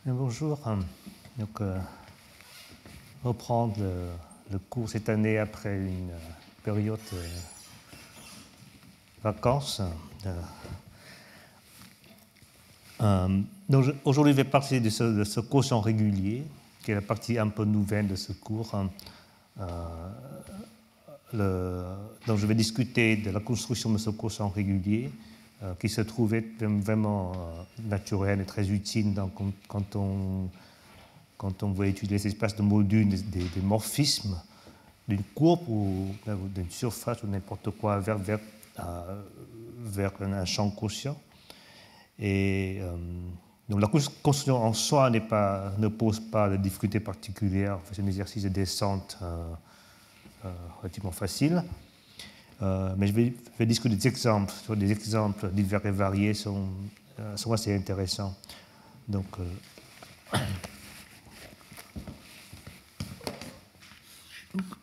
Bonjour. Donc, reprendre le cours cette année après une période de vacances. Donc, aujourd'hui, je vais parler de ce quotient régulier, qui est la partie un peu nouvelle de ce cours. Donc, je vais discuter de la construction de ce quotient régulier, qui se trouvait vraiment naturel et très utile quand on veut étudier les espaces de modules, des morphismes d'une courbe ou d'une surface ou n'importe quoi vers un champ quotient. Et donc la construction en soi ne pose pas de difficulté particulière. C'est un exercice de descente relativement facile. Mais je vais discuter des exemples. Des exemples divers et variés sont assez intéressants. Donc,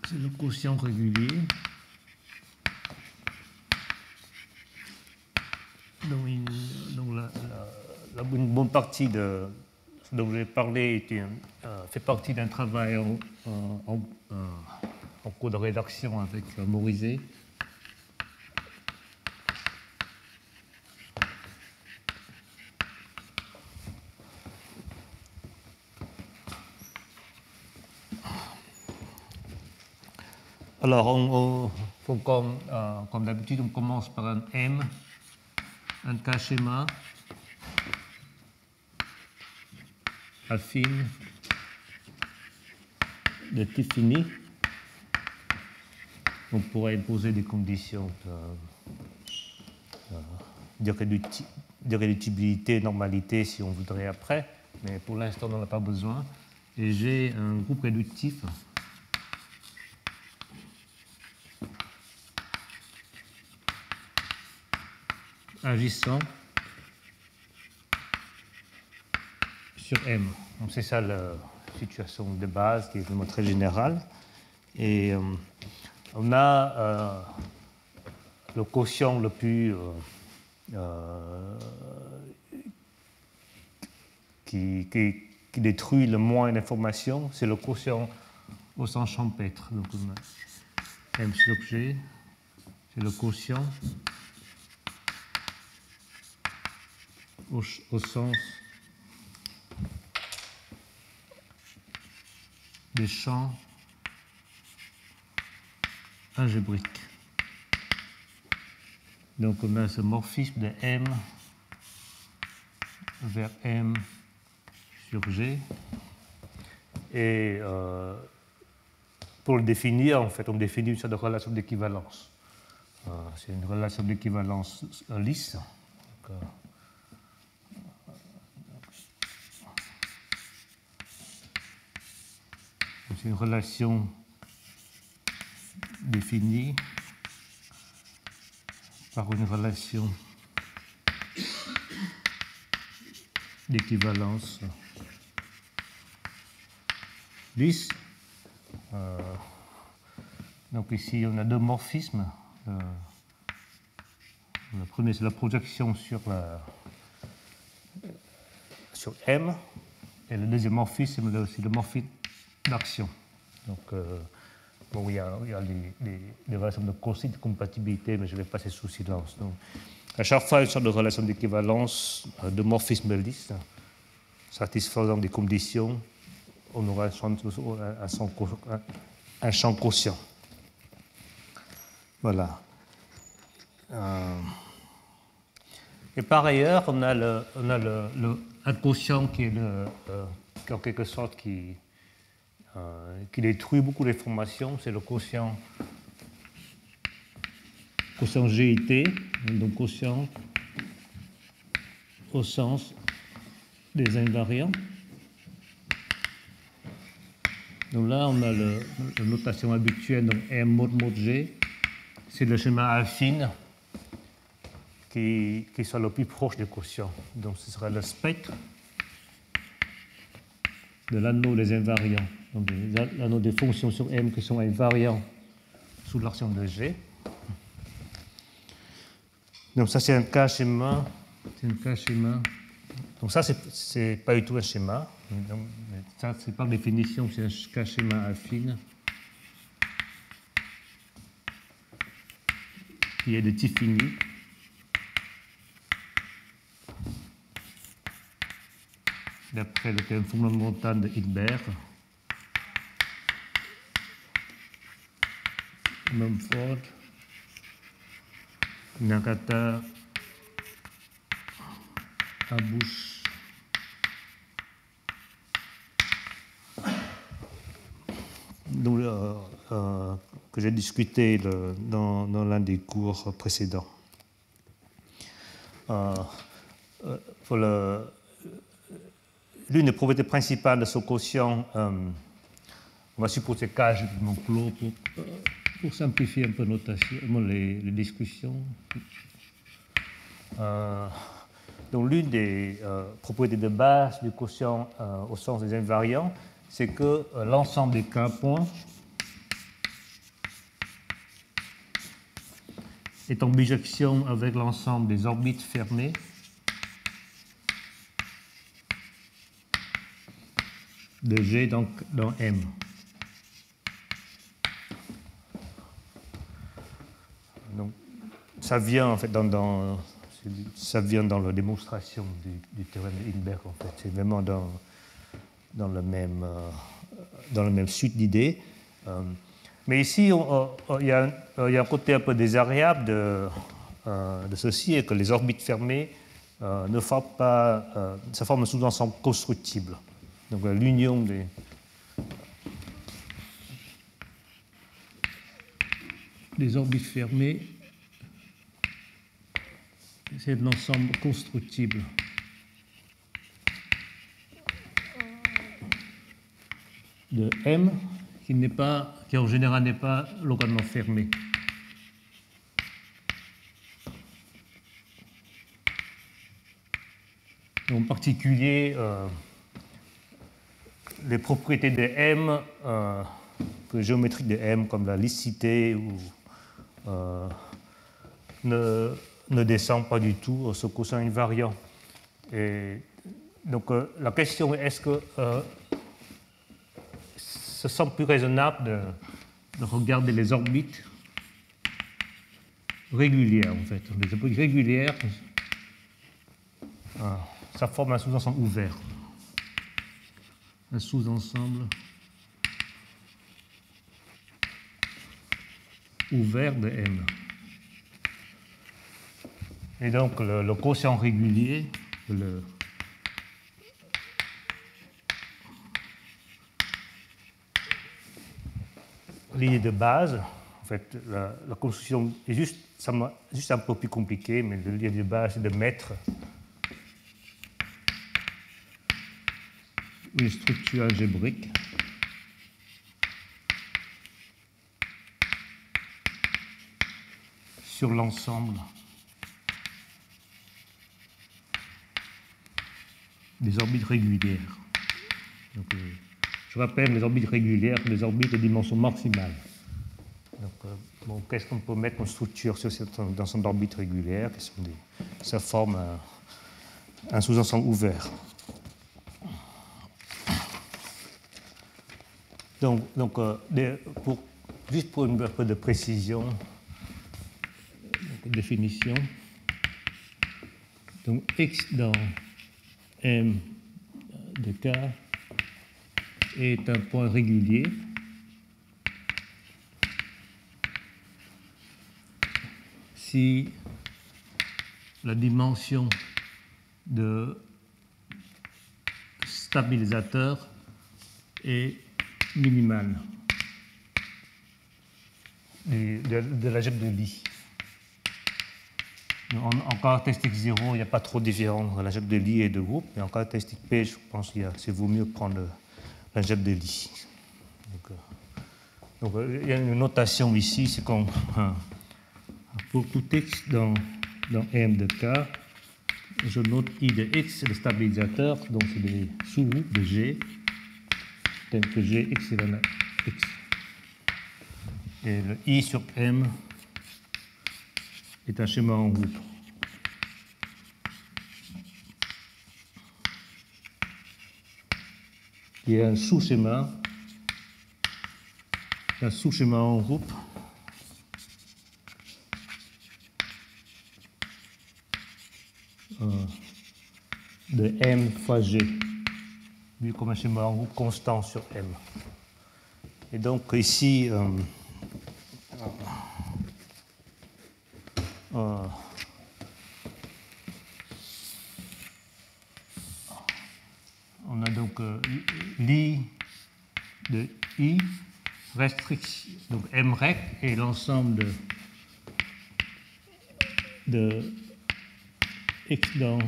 c'est le quotient régulier. Donc une bonne partie de ce dont je vais parler fait partie d'un travail en cours de rédaction avec Morizet. Alors, comme d'habitude, on commence par un M, un K-schéma affine de type fini. On pourrait imposer des conditions d'irréductibilité, normalité si on voudrait après, mais pour l'instant, on n'en a pas besoin. Et j'ai un groupe réductif agissant sur M. Donc c'est ça la situation de base qui est vraiment très générale. Et on a le quotient le plus qui détruit le moins d'informations, c'est le quotient au sens champêtre. Donc on a M sur G, c'est le quotient au sens des champs algébriques. Donc on a ce morphisme de M vers M sur G. Et pour le définir, en fait, on définit une sorte de relation d'équivalence. C'est une relation d'équivalence lisse. C'est une relation définie par une relation d'équivalence lisse. Donc ici, on a deux morphismes. Le premier, c'est la projection sur M. Et le deuxième morphisme, c'est le morphisme d'action. Donc, bon, il y a des relations de consigne de compatibilité, mais je vais passer sous silence. Donc, à chaque fois, une sorte de relation d'équivalence de morphisme lisse, satisfaisant des conditions, on aura un champ quotient. Voilà. Et par ailleurs, on a un quotient qui est en quelque sorte qui détruit beaucoup d'informations, c'est le quotient GIT, donc quotient au sens des invariants. Donc là, on a la notation habituelle, donc M mod G, c'est le schéma affine qui soit le plus proche du quotient. Donc ce sera le spectre de l'anneau des invariants. Donc l'anneau des fonctions sur M qui sont invariants sous l'action de G. Donc ça c'est un K-schéma Donc ça, c'est pas du tout un schéma. Donc, ça, c'est par définition, c'est un schéma affine qui est de type fini. D'après le théorème fondamental de Hilbert, Mumford, Nakata, Abouche, que j'ai discuté dans l'un des cours précédents. L'une des propriétés principales de ce quotient, on va supposer K juridiquement clos pour simplifier un peu les discussions. Donc l'une des propriétés de base du quotient au sens des invariants, c'est que l'ensemble des K points est en bijection avec l'ensemble des orbites fermées de G dans M. Donc, ça vient en fait ça vient dans la démonstration du théorème de Hilbert en fait. C'est vraiment dans le même suite d'idées. Mais ici, il y a un côté un peu désagréable de ceci, et que les orbites fermées ne forment pas, ça forme un sous-ensemble constructible. Donc l'union des orbites fermées, c'est de l'ensemble constructible de M qui en général n'est pas localement fermé. En particulier, les propriétés de M, géométriques de M, comme la licité, ne descendent pas du tout ce quotient invariant. Et donc la question est, est-ce que ce semble plus raisonnable de regarder les orbites régulières, en fait. Les orbites régulières, ça forme un sous-ensemble ouvert. Un sous-ensemble ouvert de M. Et donc le quotient régulier, l'idée de base, en fait, la construction est juste un peu plus compliquée, mais l'idée de base est de mettre une structure algébrique sur l'ensemble des orbites régulières. Donc, je rappelle, les orbites régulières, les orbites de dimension maximale. Donc, qu'est-ce qu'on peut mettre comme structure sur cet ensemble d'orbites régulières? Ça forme un sous-ensemble ouvert. Donc juste pour un peu de précision, définition, donc X dans M de K est un point régulier si la dimension de stabilisateur est minimale de l'algèbre de Lie. En caractéristique 0, il n'y a pas trop de différence entre l'algèbre de Lie et de groupe, mais en caractéristique P, je pense qu'il vaut mieux prendre l'algèbre de Lie. Donc, il y a une notation ici, c'est qu'on pour tout x dans M de K, je note I de x, c'est le stabilisateur, donc c'est des sous-groupes de G, tels que G, x égale à x. Et le I sur M est un schéma en groupe. qui est un sous-schéma en groupe de M fois G, vu comme un schéma en groupe constant sur M. Et donc ici, on a donc l'I de I, restriction, donc M rec et l'ensemble de X dans,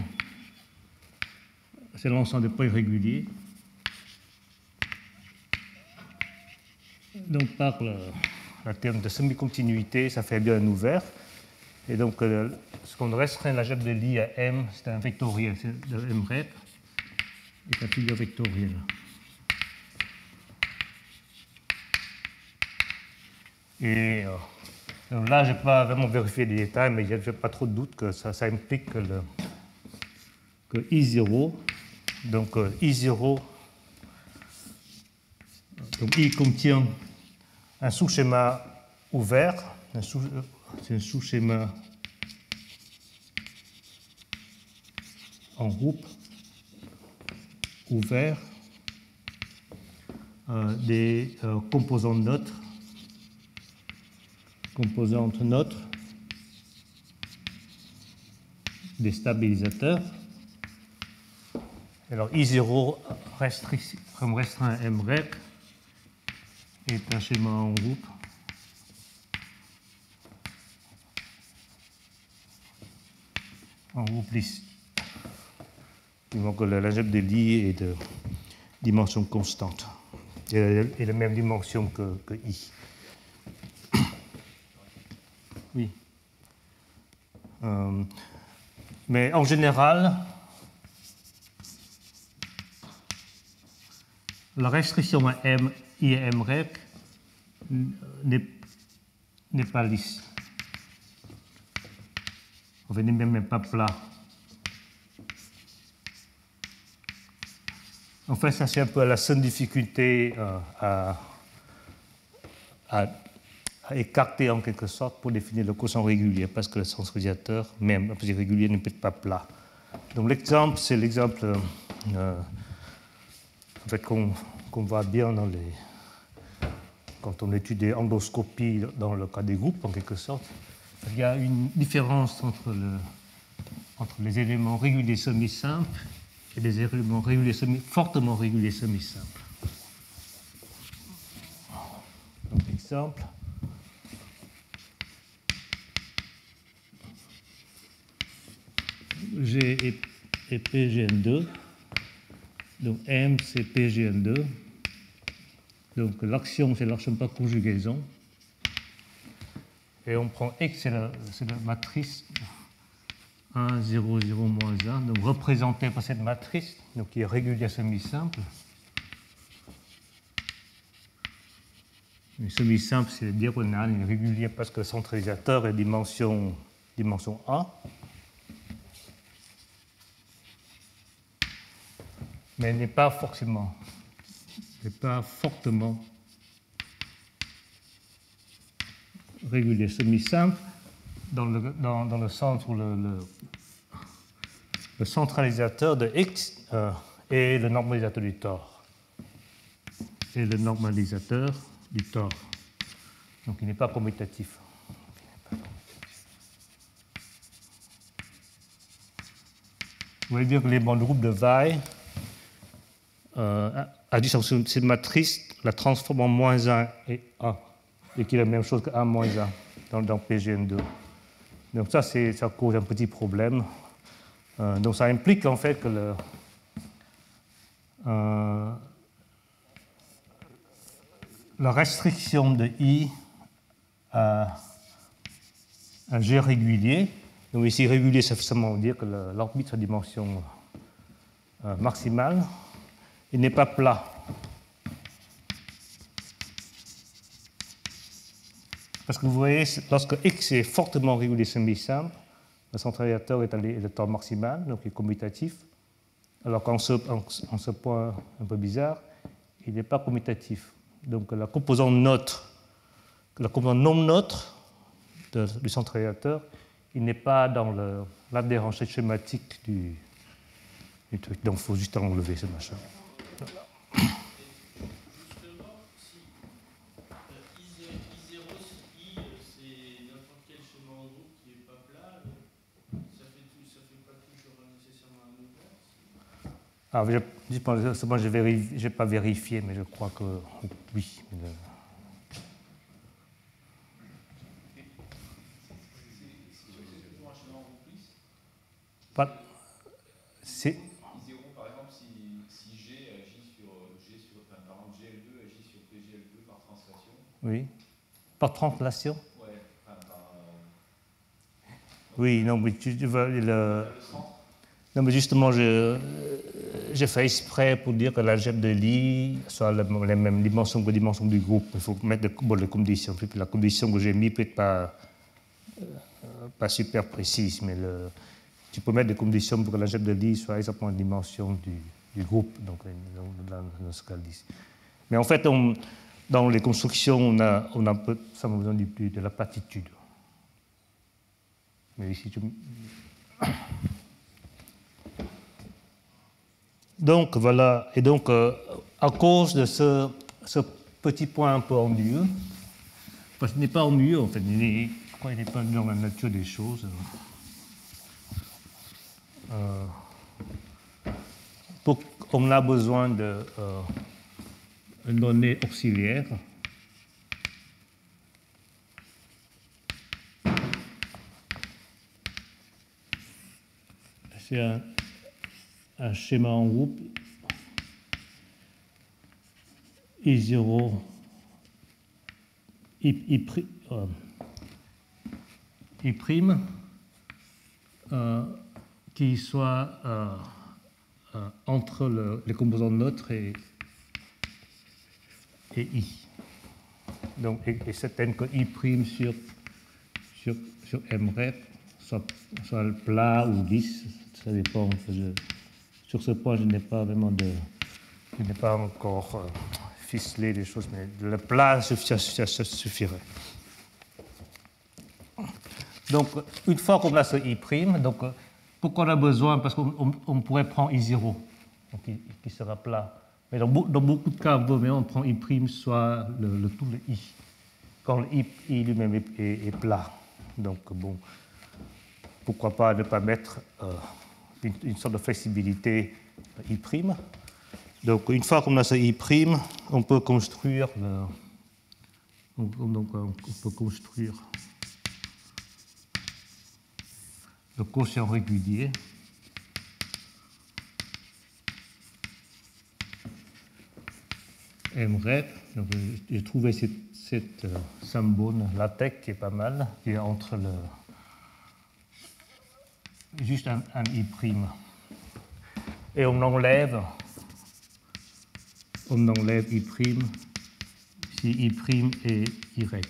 c'est l'ensemble des points réguliers. Donc par le terme de semi-continuité, ça fait bien un ouvert. Et donc ce qu'on restreint l'algèbre de Lie à M, c'est un vectoriel, c'est de M rep, et un figure vectorielle. Et donc là, je n'ai pas vraiment vérifié les détails, mais je n'ai pas trop de doute que ça implique que I0, donc I0, donc I contient un sous-schéma ouvert, c'est un sous-schéma en groupe ouvert des composantes neutres, des stabilisateurs. Alors I0 comme restreint M rep est un schéma en groupe lisse. Donc l'algèbre de Lie est de dimension constante et la même dimension que I. Oui. Mais en général, la restriction à M, I et M rep n'est pas lisse. Enfin, n'est même pas plat. En fait, ça c'est un peu la seule difficulté à écarter en quelque sorte pour définir le quotient régulier, parce que le centralisateur, même un petit régulier, ne peut être pas plat. Donc l'exemple, c'est l'exemple en fait, qu'on voit bien quand on étudie endoscopie dans le cas des groupes, en quelque sorte. Il y a une différence entre les éléments réguliers semi-simples et les éléments réguliers fortement réguliers semi-simples. Donc, exemple. G et PGN2. Donc M, c'est PGN2. Donc l'action, c'est l'action par conjugaison. Et on prend X, c'est la matrice 1, 0, 0, moins 1, donc représentée par cette matrice, donc qui est régulière semi-simple. Une semi-simple, c'est diagonale, une régulière parce que le centralisateur est dimension A. Mais elle n'est pas fortement, régulier semi-simple dans le sens où le centralisateur de X est le normalisateur du tore. Donc il n'est pas commutatif. Vous voyez bien que les bandes de groupe de Weil adduisent sur cette matrice la transforme en moins 1 et A, et qui est la même chose que A moins 1 dans PGN2. Donc ça cause un petit problème. Donc ça implique en fait que la restriction de I à un G régulier, donc ici régulier, ça veut seulement dire que l'orbite sa dimension maximale, il n'est pas plat. Parce que vous voyez, lorsque X est fortement régulier semi-simple, le centralisateur est le temps maximal, donc il est commutatif. Alors qu'en ce point un peu bizarre, il n'est pas commutatif. Donc la composante neutre, la composante non neutre du centre-réacteur, il n'est pas dans l'adhérence schématique du truc. Donc il faut juste enlever ce machin. Justement, si I0, si I c'est n'importe quel schéma en groupe qui n'est pas plat, ça fait pas toujours nécessairement un ouvert. Alors, je n'ai pas vérifié, mais je crois que oui. C'est. I0, par exemple, si G agit par exemple, GL2 agit sur PGL2 par translation. Oui. Par translation. Ouais, oui, non, mais non, mais justement, j'ai fait exprès pour dire que l'algèbre de Lie soit la même dimension que la dimension du groupe. Il faut mettre les conditions. Puis la condition que j'ai mise peut être pas super précise, mais tu peux mettre des conditions pour que l'algèbre de Lie soit exactement la dimension du groupe, donc dans ce cas ici. Mais en fait, dans les constructions, on a simplement besoin de la platitude. Mais ici, donc voilà, et donc à cause de ce petit point un peu ennuyeux, parce qu'il n'est pas ennuyeux en fait, pourquoi il n'est pas dans la nature des choses, on a besoin de une donnée auxiliaire. C'est un schéma en groupe I0 I', qui soit entre les composants neutres et I. Donc, et certaines que I' sur M' soit plat ou lisse, ça dépend. Sur ce point, je n'ai pas vraiment je n'ai pas encore ficelé les choses, mais le plat, ça suffirait. Donc, une fois qu'on a ce I', donc, pourquoi on a besoin? Parce qu'on pourrait prendre I0, donc, qui sera plat. Mais dans beaucoup de cas, on prend I', soit tout le I, quand le I lui-même est plat. Donc, bon, pourquoi pas ne pas mettre une sorte de flexibilité I'. Donc, une fois qu'on a ce I', on peut construire le quotient régulier M'. Donc, j'ai trouvé cette symbole LaTeX qui est pas mal, qui est entre juste un I'. Et on enlève I' si I' est Y.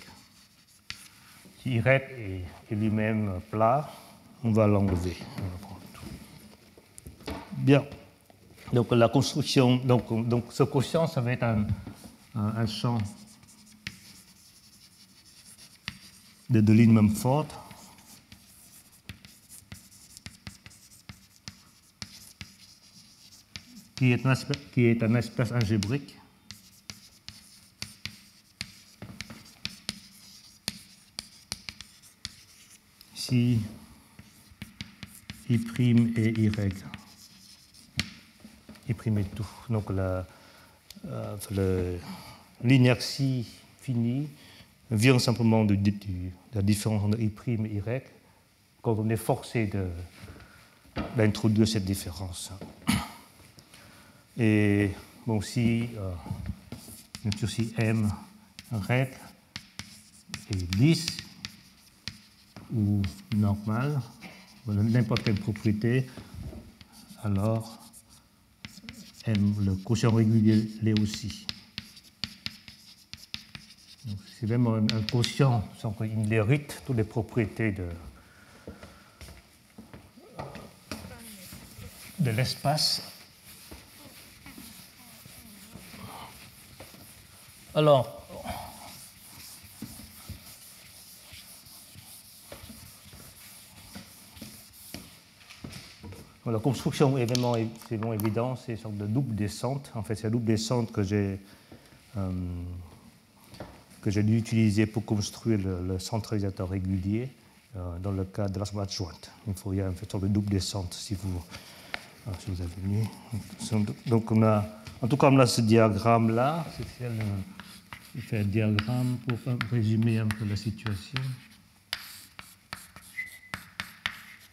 Si Y est lui-même plat, on va l'enlever. Bien. Donc la construction, donc ce quotient, ça va être un champ de Deligne Mumford. Qui est un espace algébrique si I' et Y. I' est tout. Donc l'inertie finie vient simplement de la différence entre I' et Y quand on est forcé d'introduire cette différence. Et bon, si M règle est lisse ou normale, n'importe quelle propriété, alors le quotient régulier l'est aussi. C'est même un quotient sans qu'il hérite toutes les propriétés de l'espace Alors, la construction est vraiment évidente, c'est une sorte de double descente. En fait, c'est la double descente que j'ai dû utiliser pour construire le centralisateur régulier dans le cas de l'assemblage adjointe. Il y a une sorte de double descente si vous avez vu. Donc en tout cas, on a ce diagramme-là. Je fais un diagramme pour résumer un peu la situation.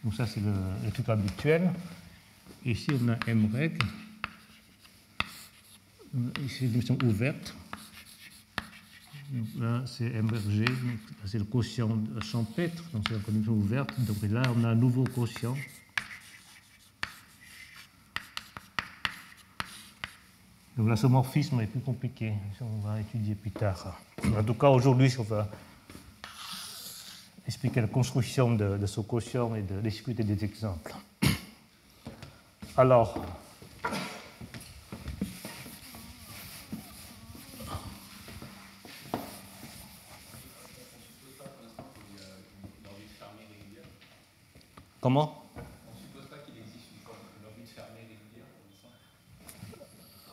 Donc ça, c'est le truc habituel. Ici, on a M règle. Ici, une dimension ouverte. Donc là, c'est MRG. C'est le quotient champêtre. Donc c'est la dimension ouverte. Donc là, on a un nouveau quotient. Donc l'isomorphisme est plus compliqué. On va étudier plus tard. En tout cas, aujourd'hui, on va expliquer la construction de ce quotient et de discuter des exemples. Alors, comment? On ne suppose pas qu'il existe une orbite fermée régulière comme ça?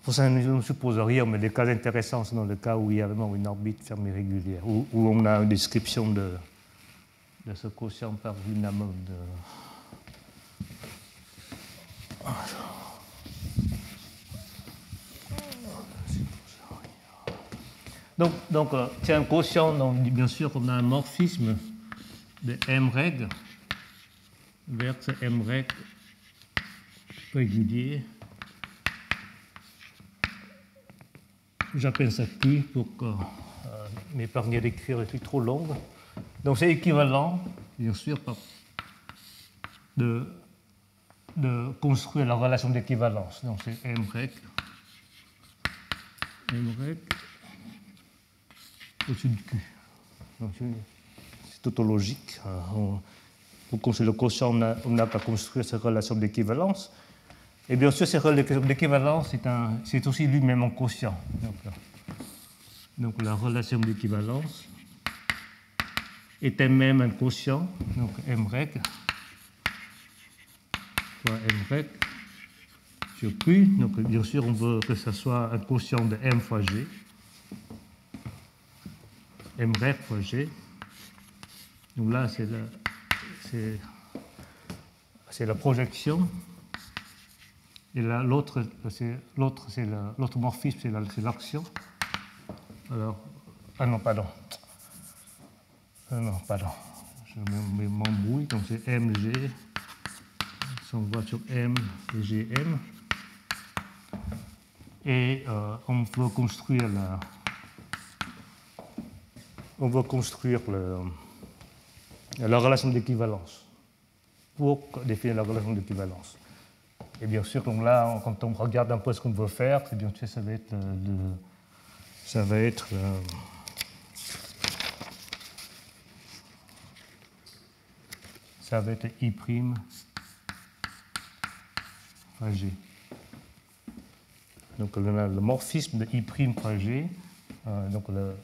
Pour ça, nous ne supposons rien, mais les cas intéressants sont dans le cas où il y a vraiment une orbite fermée régulière, où on a une description de ce quotient par Wiener-Mond. Donc c'est un quotient, donc bien sûr, on a un morphisme de M règle vers ce M règle régulier. J'appelle ça Q pour m'épargner d'écrire des trucs trop longs. Donc c'est équivalent, bien sûr, de construire la relation d'équivalence. Donc c'est M règle au-dessus de Q. Donc c'est tautologique. Pour construire le quotient, on n'a pas construire cette relation d'équivalence. Et bien sûr, cette relation d'équivalence, c'est aussi lui-même un quotient. Donc la relation d'équivalence est elle-même un quotient, donc M règle fois M règle sur Q. Donc bien sûr, on veut que ce soit un quotient de M fois G. M règle fois G. Donc là, c'est la projection. Et là, l'autre morphisme, c'est l'action. Alors, non, pardon. Je m'embrouille. Donc c'est MG. Si on voit sur M et GM. Et on veut construire la relation d'équivalence pour définir la relation d'équivalence. Et bien sûr, donc là, quand on regarde un peu ce qu'on veut faire, c'est bien sûr, ça va être I' fois G. Donc on a le morphisme de I' fois G, donc le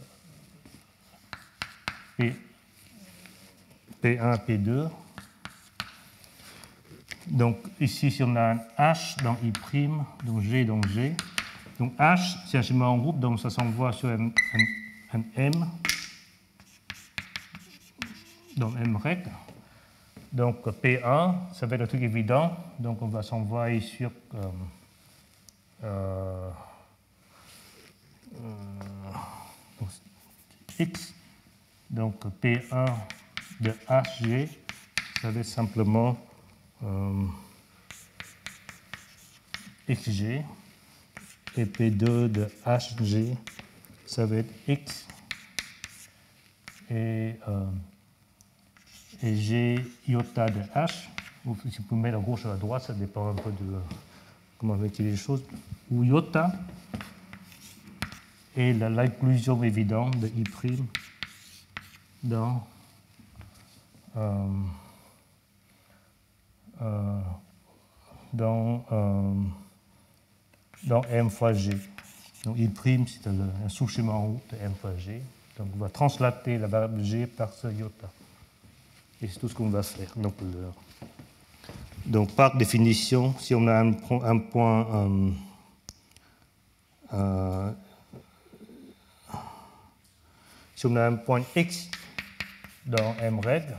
P1, P2. Donc ici, si on a un H dans I', donc G dans G. Donc H, c'est un schéma en groupe, donc ça s'envoie sur un M dans M règle. Donc P1, ça va être un truc évident, donc on va s'envoyer sur X. Donc P1 de HG, ça va être simplement XG. Et P2 de HG, ça va être X. Et G iota de H, ou si vous mettez à gauche ou à droite, ça dépend un peu de comment on va utiliser les choses, ou iota, et l'inclusion évidente de I' dans M fois G. Donc I', c'est un sous-schéma en groupe de M fois G. Donc on va translater la variable G par ce iota. Et c'est tout ce qu'on va faire. Donc par définition, si on a un point si on a un point X dans M règle,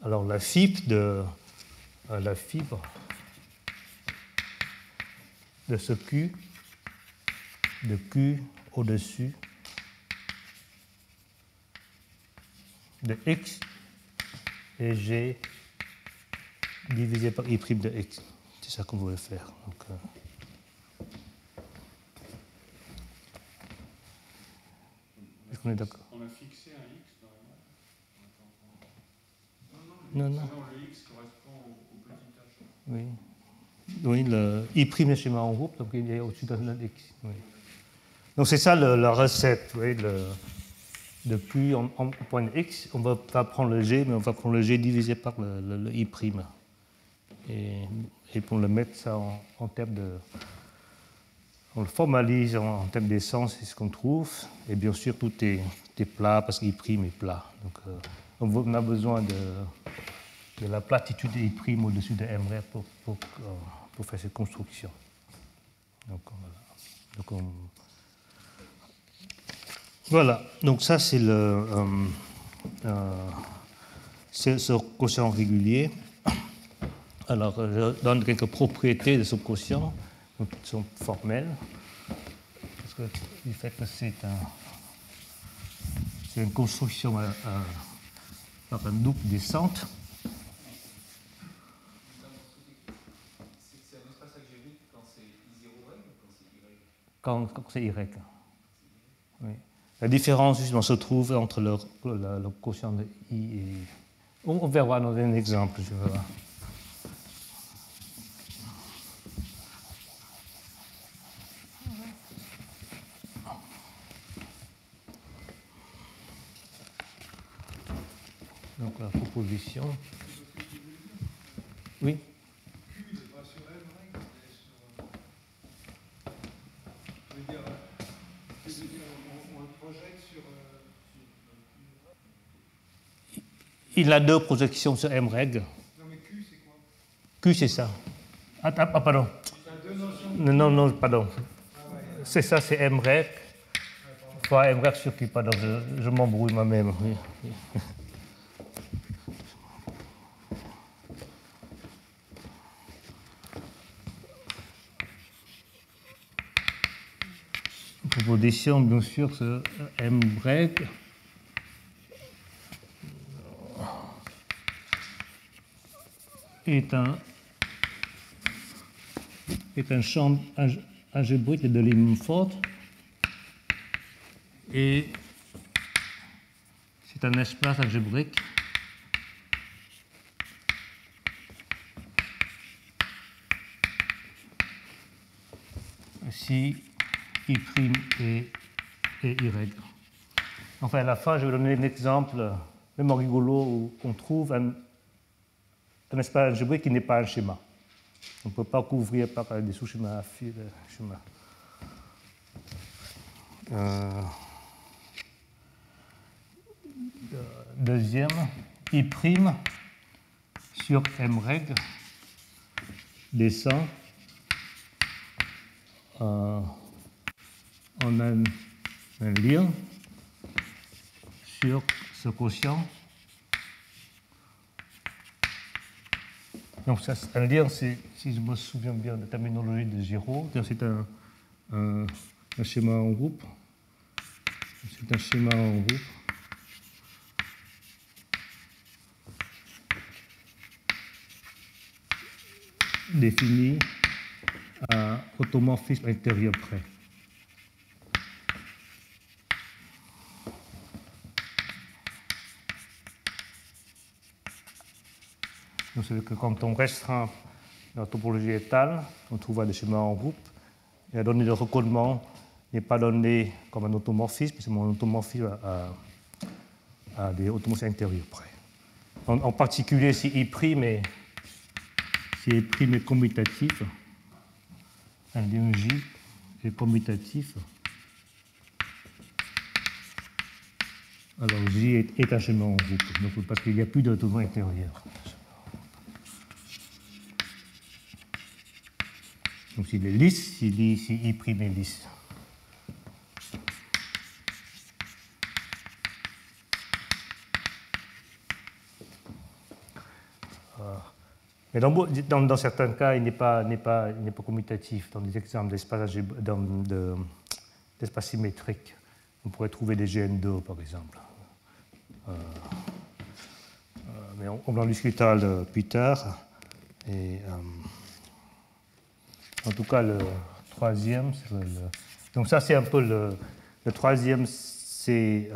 alors la fibre de ce Q, de Q au-dessus de X et G divisé par I' de X. C'est ça qu'on voulait faire. Donc, est-ce qu'on est d'accord? On a fixé un X Non. normalement. Non, le X correspond au petit h. Oui. Oui, le I' est schéma en groupe, donc il est au-dessus d'un X. Oui. Donc c'est ça la recette. Oui, depuis en point X, on va pas prendre le G, mais on va prendre le G divisé par le I'. Et pour le mettre ça en termes de... On le formalise en termes d'essence, c'est ce qu'on trouve. Et bien sûr, tout est plat parce qu'I' est plat. Donc on a besoin de la platitude de I' au-dessus de M pour faire cette construction. Donc voilà. Voilà, donc ça c'est ce quotient régulier. Alors, je donne quelques propriétés de ce quotient, donc, qui sont formelles, parce que du fait que c'est une construction par une double descente. C'est un espace algébrique quand c'est I0 règle ou quand c'est Y? Quand c'est Y. Oui. La différence, justement, se trouve entre le quotient de I et... On verra dans un exemple, je verrai. Donc, la proposition... Oui. Q n'est pas sur M règle, mais sur... Je veux dire, on le projette sur... Il a deux projections sur M règle. Non, mais Q, c'est quoi? Q, c'est ça. Ah, pardon. Il y a deux notions. Non, pardon. C'est ça, c'est M règle. Fois M règle sur Q, pardon. Je m'embrouille moi-même. Oui. Proposition, bien sûr, c'est M règle. Est un champ algébrique de Lyman-Ford et c'est un espace algébrique si I' et Y. Enfin, à la fin, je vais donner un exemple vraiment rigolo où on trouve un espace algébrique qui n'est pas un schéma. On ne peut pas couvrir par des sous-schémas à fil. Deuxième, I' sur M règle descend en un lien sur ce quotient. Donc, ça, un lien, si je me souviens bien de la terminologie de Giraud, c'est un schéma en groupe. C'est un schéma en groupe. Défini à automorphisme intérieur près. Donc, c'est que quand on restreint la topologie étale, on trouve des schémas en groupe, et la donnée de recolement n'est pas donnée comme un automorphisme, c'est mon automorphisme à des automorphismes intérieurs près. En particulier, si I' est commutatif, un lien J est commutatif, alors J est étachement en groupe, donc, parce qu'il n'y a plus de tension intérieure. Donc s'il est lisse, si I' est lisse. Mais dans certains cas, il n'est pas commutatif. Dans des exemples d'espace symétrique, on pourrait trouver des GN2, par exemple. Mais on en discutera plus tard. Et, en tout cas, le troisième, donc ça c'est un peu le troisième, c'est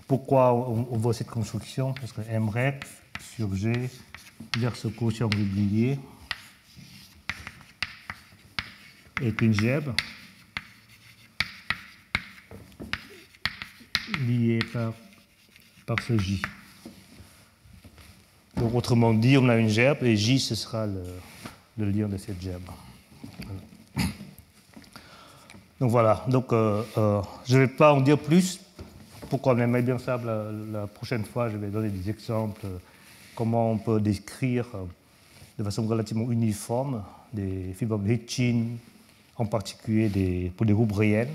pourquoi on voit cette construction, parce que M-rect sur G vers ce quotient régulier est une gèbre liée par ce J. Donc autrement dit, on a une gèbre et J ce sera le lien de cette gèbre. Donc voilà, donc, je ne vais pas en dire plus. Pourquoi on aimerait bien faire la prochaine fois, je vais donner des exemples comment on peut décrire de façon relativement uniforme des fibres de Hitchin, en particulier pour des groupes réels,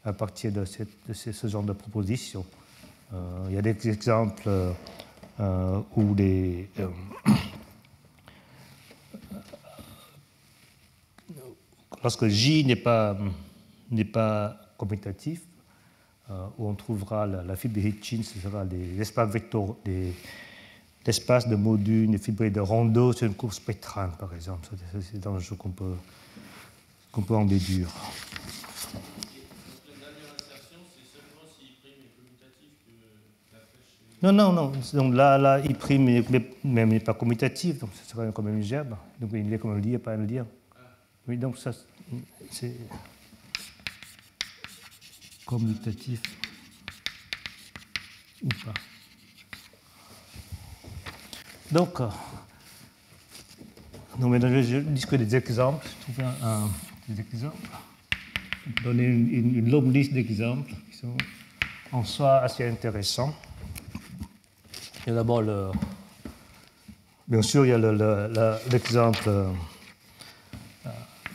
à partir de ce genre de propositions. Il y a des exemples où lorsque J n'est pas commutatif, où on trouvera la fibre de Hitchin, ce sera des espaces vecteurs, l'espace de modules, des fibres de Rondeau sur une courbe spectrale, par exemple. C'est un jeu qu'on peut en déduire. Donc la dernière insertion, c'est seulement si I' est commutatif que la flèche est... Non. Donc là I' même n'est pas commutatif, donc ce serait quand même une gèbre. Donc il est comme un lien, pas un lien. Oui, donc ça, c'est commutatif ou pas. Donc maintenant, je discute des exemples. Je trouve des exemples. Je vais donner une longue liste d'exemples qui sont en soi assez intéressants. Il y a d'abord bien sûr, il y a l'exemple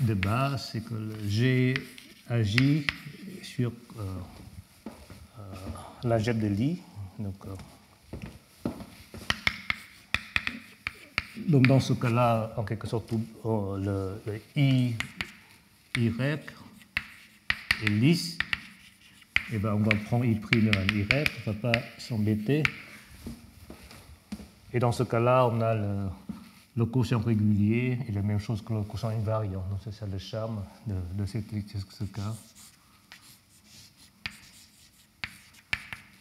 de base, c'est que le G agit sur la gèbre de Lie. Donc dans ce cas-là, en quelque sorte, le Y est lisse. Et ben, on va prendre I' et un Y, on ne va pas s'embêter. Et dans ce cas-là, on a le quotient régulier et la même chose que le quotient invariant. Donc c'est ça le charme de ce cas.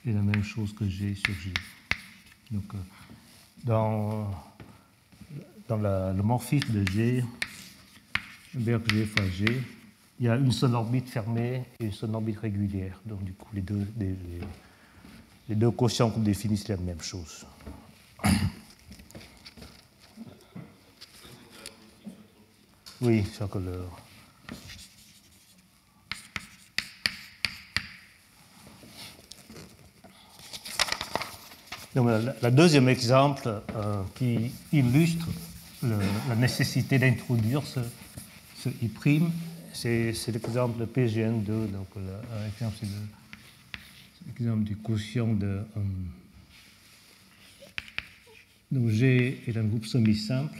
Et la même chose que G sur G. Donc dans le morphisme de G, vers G fois G, il y a une seule orbite fermée et une seule orbite régulière. Donc du coup, les deux quotients qu'on définit, c'est la même chose. Oui, c'est encore le... Donc, le deuxième exemple qui illustre la nécessité d'introduire ce I', c'est l'exemple de PGN2. Donc, l'exemple, c'est l'exemple du quotient de... donc, G est un groupe semi-simple.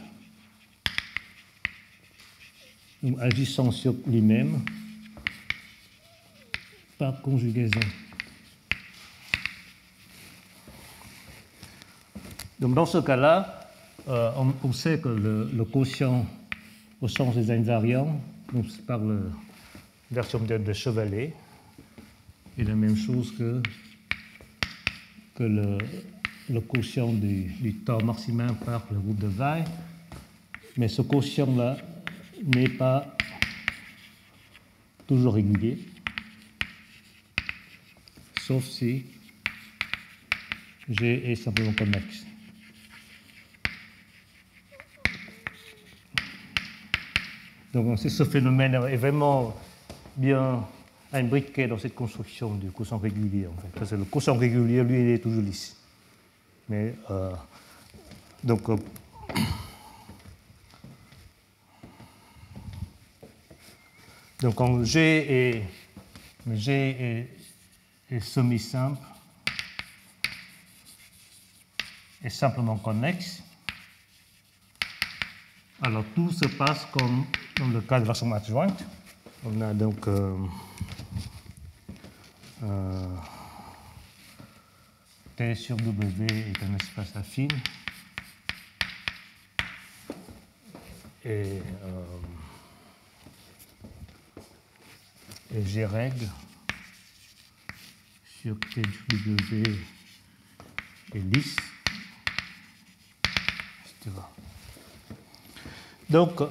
Donc, agissant sur lui-même par conjugaison. Donc dans ce cas-là, on sait que le quotient au sens des invariants, donc par la version de Chevalet, est la même chose que le quotient du tau maximin par le groupe de Weil. Mais ce quotient-là n'est pas toujours régulier, sauf si G est simplement connexe. Donc ce phénomène est vraiment bien imbriqué dans cette construction du quotient régulier. En fait. Parce que le quotient régulier, lui, il est toujours lisse. Mais, donc quand G est semi-simple et simplement connexe, alors tout se passe comme dans le cas de la somme adjointe. On a donc T sur W est un espace affine et G règle sur T sur W est lisse, etc. Donc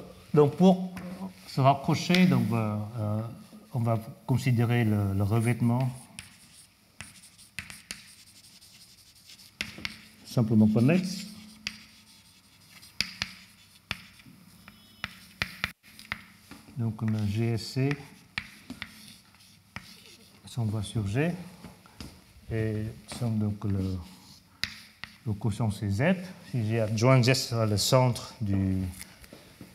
pour se rapprocher, on va considérer le revêtement simplement connexe. Donc on a GSC, si on va sur G, et donc le quotient c'est Z. Si j'ai adjoint Z sera le centre du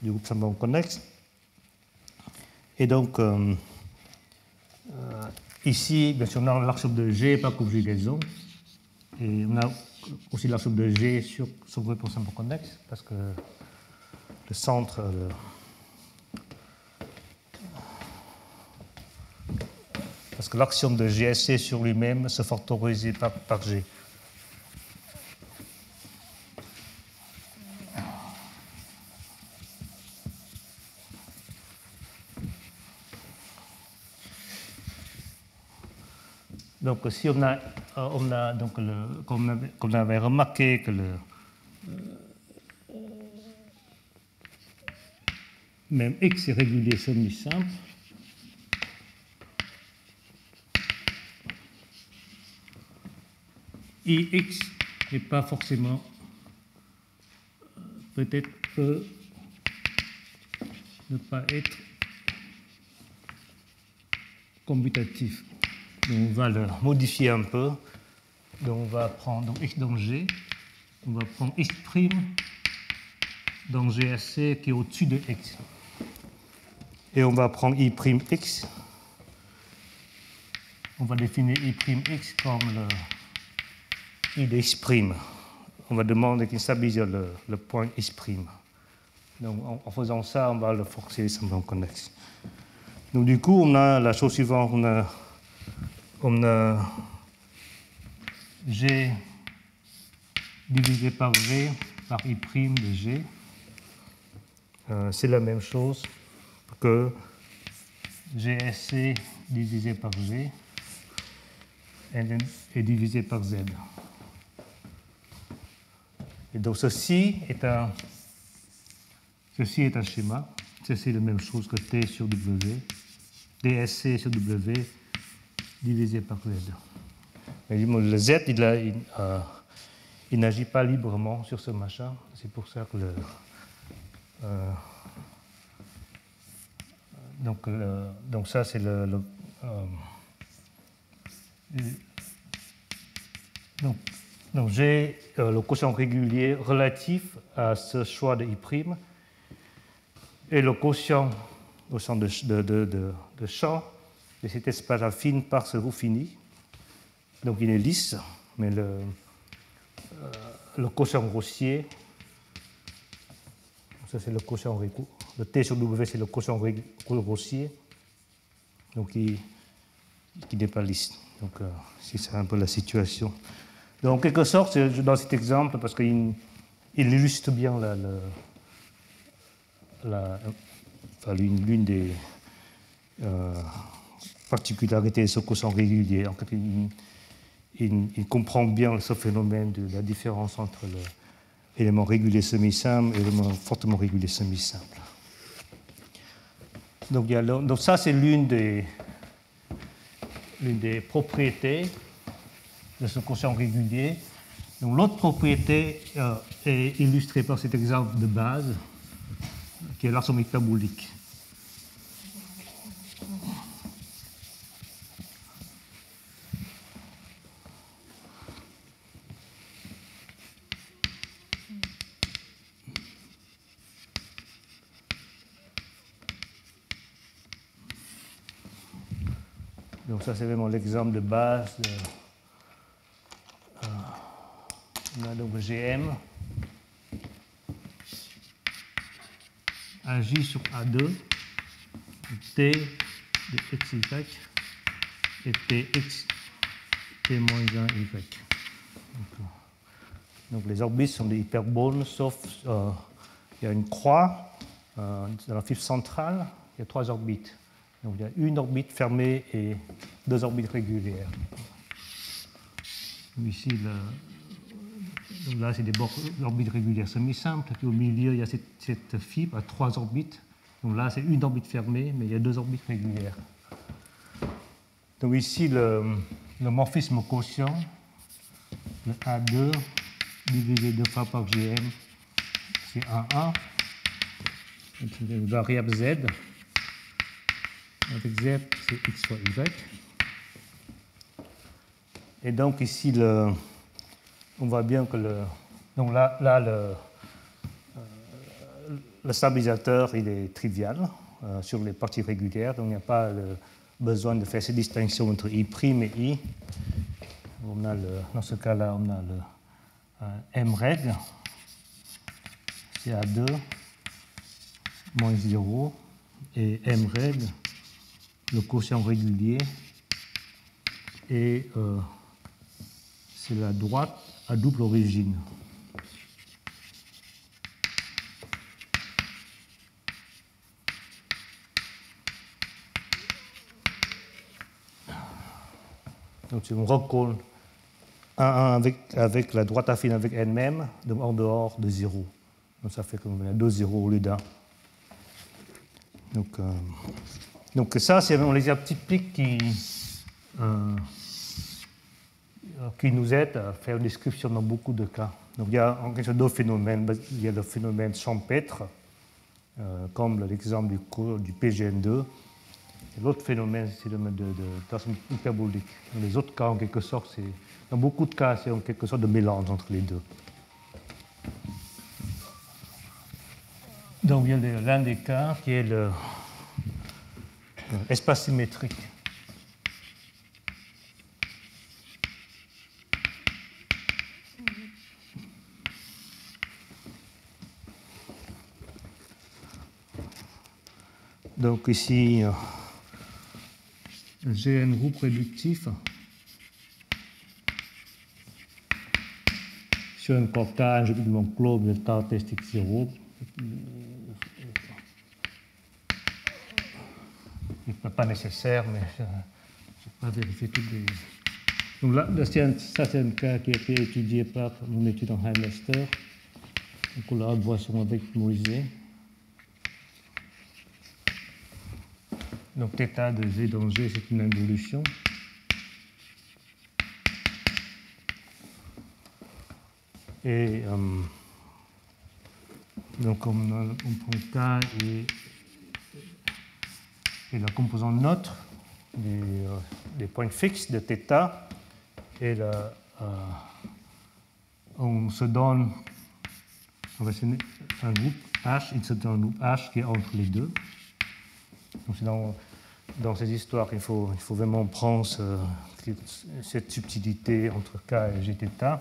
groupe simplement connexe. Et donc, ici, bien sûr, on a l'axiome de G par conjugaison. Et on a aussi l'axiome de G sur son groupe simplement connexe, parce que le centre. Parce que l'axiome de GSC sur lui-même se factorise par G. Donc, si on a donc comme on avait remarqué que même x est régulier semi-simple, Ix n'est pas forcément, peut-être peut ne pas être commutatif. Donc on va le modifier un peu. Donc on va prendre x dans G, on va prendre x' dans GSC qui est au-dessus de x. Et on va prendre i'x. On va définir i'x comme le I de x'. On va demander qu'il stabilise le point x'. Donc en faisant ça, on va le forcer simplement connexe. Donc du coup, on a la chose suivante, on a G divisé par V par I' de G. C'est la même chose que GSC divisé par G est divisé par Z. Et donc ceci est un schéma. Ceci est la même chose que T sur W, DSC sur W divisé par Z. Mais le Z, il n'agit pas librement sur ce machin. C'est pour ça que donc ça c'est donc j'ai le quotient régulier relatif à ce choix de I', et le quotient au sens de champ de cet espace affine par ce roux fini. Donc il est lisse, mais le quotient grossier, ça c'est le quotient, le T sur W c'est le quotient grossier, donc qui n'est pas lisse. Donc c'est un peu la situation. Donc, en quelque sorte, dans cet exemple, parce qu'il illustre bien l'une des particularités de ce quotient régulier. En fait, il comprend bien ce phénomène de la différence entre l'élément régulier semi-simple et l'élément fortement régulier semi-simple. Donc ça, c'est l'une des propriétés de ce quotient régulier. Donc l'autre propriété est illustrée par cet exemple de base, qui est l'axiome hyperbolique. Donc ça, c'est vraiment l'exemple de base. On a donc GM agit sur A2, T de XY et TX, T-1, Y. Donc les orbites sont des hyperboles, sauf il y a une croix dans la fibre centrale, il y a 3 orbites. Donc il y a une orbite fermée et 2 orbites régulières. Ici, donc là, c'est des orbites régulières semi-simples. Puis au milieu, il y a cette fibre à 3 orbites. Donc là, c'est une orbite fermée, mais il y a 2 orbites régulières. Donc ici, le morphisme quotient, le A2 divisé 2 fois par GM, c'est 1,1. C'est une variable Z. Avec Z, c'est X fois Y. Et donc ici, on voit bien que donc là le stabilisateur, il est trivial sur les parties régulières, donc il n'y a pas besoin de faire ces distinctions entre I' et I. Dans ce cas-là, on a le M reg, c'est A2 moins 0, et M reg, le quotient régulier, et c'est la droite à double origine. Donc si on recolle 1,1 avec la droite affine avec elle-même, donc en dehors de 0. Donc ça fait comme 2 0 au lieu d'1. Donc ça, c'est vraiment l'exemple typique qui nous aide à faire une description dans beaucoup de cas. Donc il y a en quelque sorte 2 phénomènes. Il y a le phénomène champêtre, comme l'exemple du PGN2. Et l'autre phénomène, c'est le phénomène de tension hyperbolique. Dans les autres cas, en quelque sorte, dans beaucoup de cas, c'est en quelque sorte de mélange entre les deux. Donc il y a l'un des cas qui est l'espace symétrique. Donc ici, j'ai un groupe réductif sur un cortage de mon globe de tau testique 0. Ce n'est pas nécessaire, mais je n'ai pas vérifié toutes les. Donc là, ça c'est un cas qui a été étudié par mon étudiant Heimester, en collaboration avec Moïse. Donc θ de G dans G, c'est une involution. Et donc on prend K et la composante neutre des points fixes de θ. Et on se donne un groupe H, il se donne un groupe H qui est entre les deux. Donc c'est dans ces histoires qu'il faut vraiment prendre cette subtilité entre K et Gθ.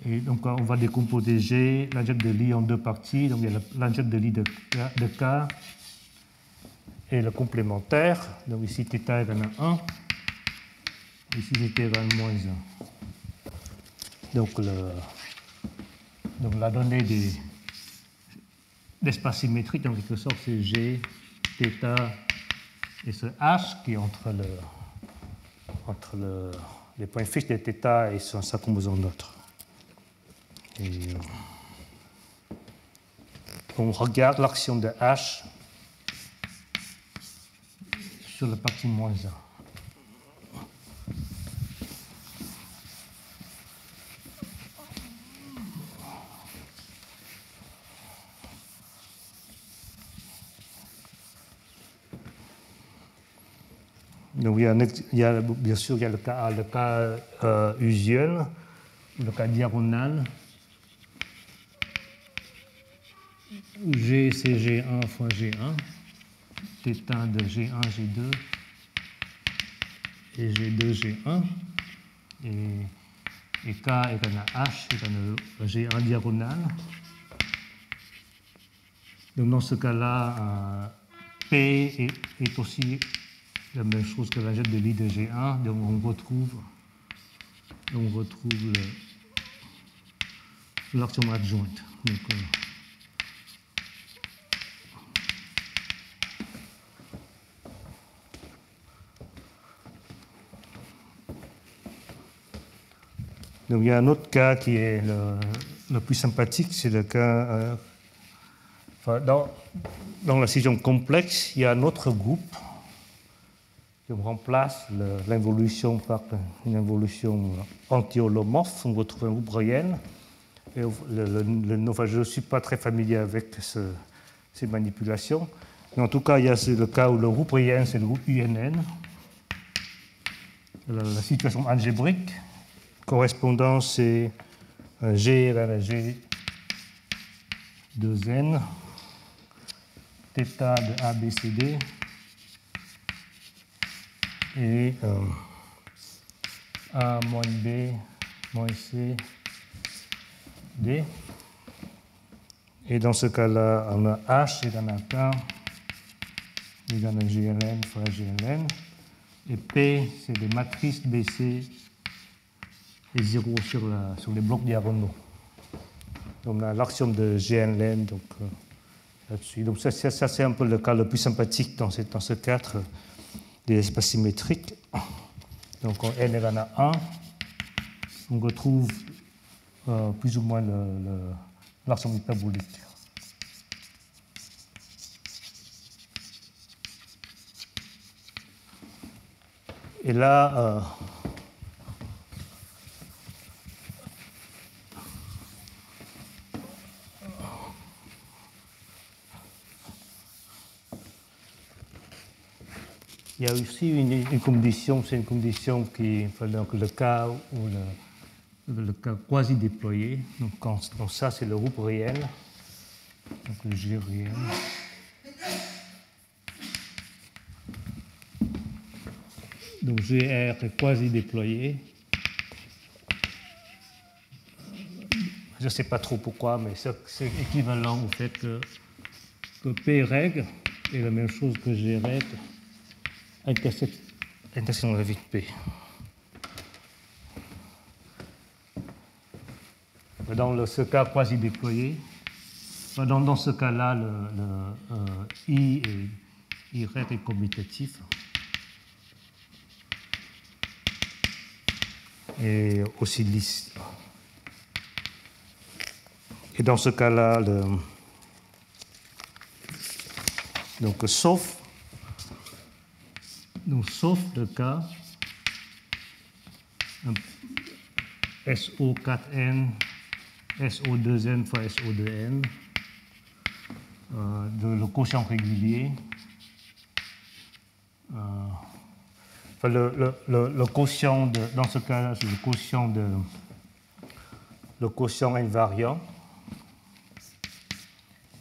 Et donc on va décomposer G, l'algèbre de Lie en 2 parties. Donc il y a l'algèbre de Lie de K et le complémentaire. Donc ici θ égale à 1. Ici θ égale moins 1. Donc la donnée d'espace symétrique, en quelque sorte, c'est G, θ et ce H qui est entre les points fixes de θ et sa composante neutre. Et on regarde l'action de H sur la partie moins 1. Donc bien sûr, il y a le cas usuel, le cas diagonal, où G c'est G1 fois G1, θ de G1, G2, et G2, G1. Et K égale à H égale à G1 diagonale. Donc dans ce cas-là, P est aussi la même chose que l'algèbre de Lie de G1. Donc on retrouve l'axiome adjointe. Donc il y a un autre cas qui est le plus sympathique, c'est le cas... dans la scission complexe, il y a un autre groupe qui remplace l'involution par une involution anti-holomorphe. On retrouve un groupe réel. Et je ne suis pas très familier avec ces manipulations. Mais en tout cas, il y a le cas où le groupe réel, c'est le groupe UNN. La situation algébrique correspondant, c'est G égale à G 2N, θ de A, B, C, D, et A moins B moins C, D. Et dans ce cas-là, on a H égale à K égale à GLN fois GLN. Et P, c'est des matrices BC et 0 sur les blocs diagonaux. Donc on a l'axiome de GLN là-dessus. Donc ça c'est un peu le cas le plus sympathique dans ce cadre des espaces symétriques. Donc en N égale à 1, on retrouve plus ou moins l'axiome hyperbolique. Et là, il y a aussi une condition, c'est une condition qui, donc le cas où le cas quasi déployé, donc ça c'est le groupe réel, donc le G réel. Donc GR est quasi déployé. Je ne sais pas trop pourquoi, mais c'est équivalent au fait que P règle est la même chose que G règle intersection avec P. Dans ce cas quasi déployé, dans ce cas-là, le I et Y est commutatif. Et aussi lisse. Et dans ce cas-là, donc sauf le cas SO4N, SO2N fois SO2N, le quotient régulier. Le quotient dans ce cas-là, c'est le quotient invariant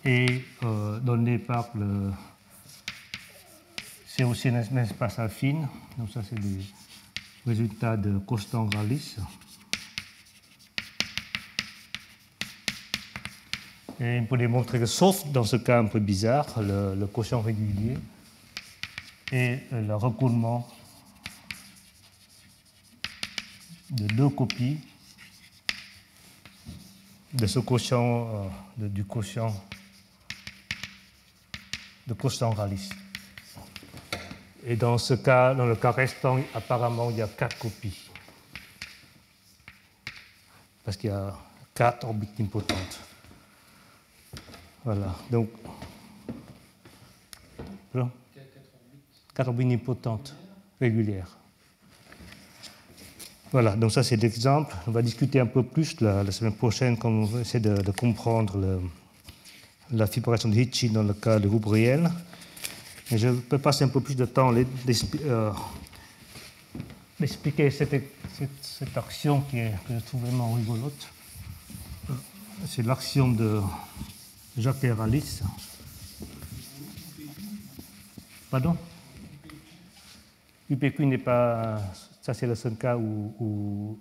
et donné par c'est aussi un espace affine. Donc ça, c'est des résultats de Costan-Grallis. Et on peut démontrer que, sauf dans ce cas un peu bizarre, le quotient régulier et le recoulement de deux copies de ce quotient, du quotient de Costan-Grallis. Et dans ce cas, dans le cas restant, apparemment, il y a 4 copies. Parce qu'il y a 4 orbites nilpotentes. Voilà. Donc, 4 orbites nilpotentes régulières. Voilà, donc ça c'est l'exemple. On va discuter un peu plus la semaine prochaine quand on va essayer de comprendre la fibration de Hitchin dans le cas de groupe réel. Et je peux passer un peu plus de temps d'expliquer cette action que je trouve vraiment rigolote. C'est l'axiome de Jacques Eralis. Pardon? UPQ n'est pas. Ça, c'est le seul cas où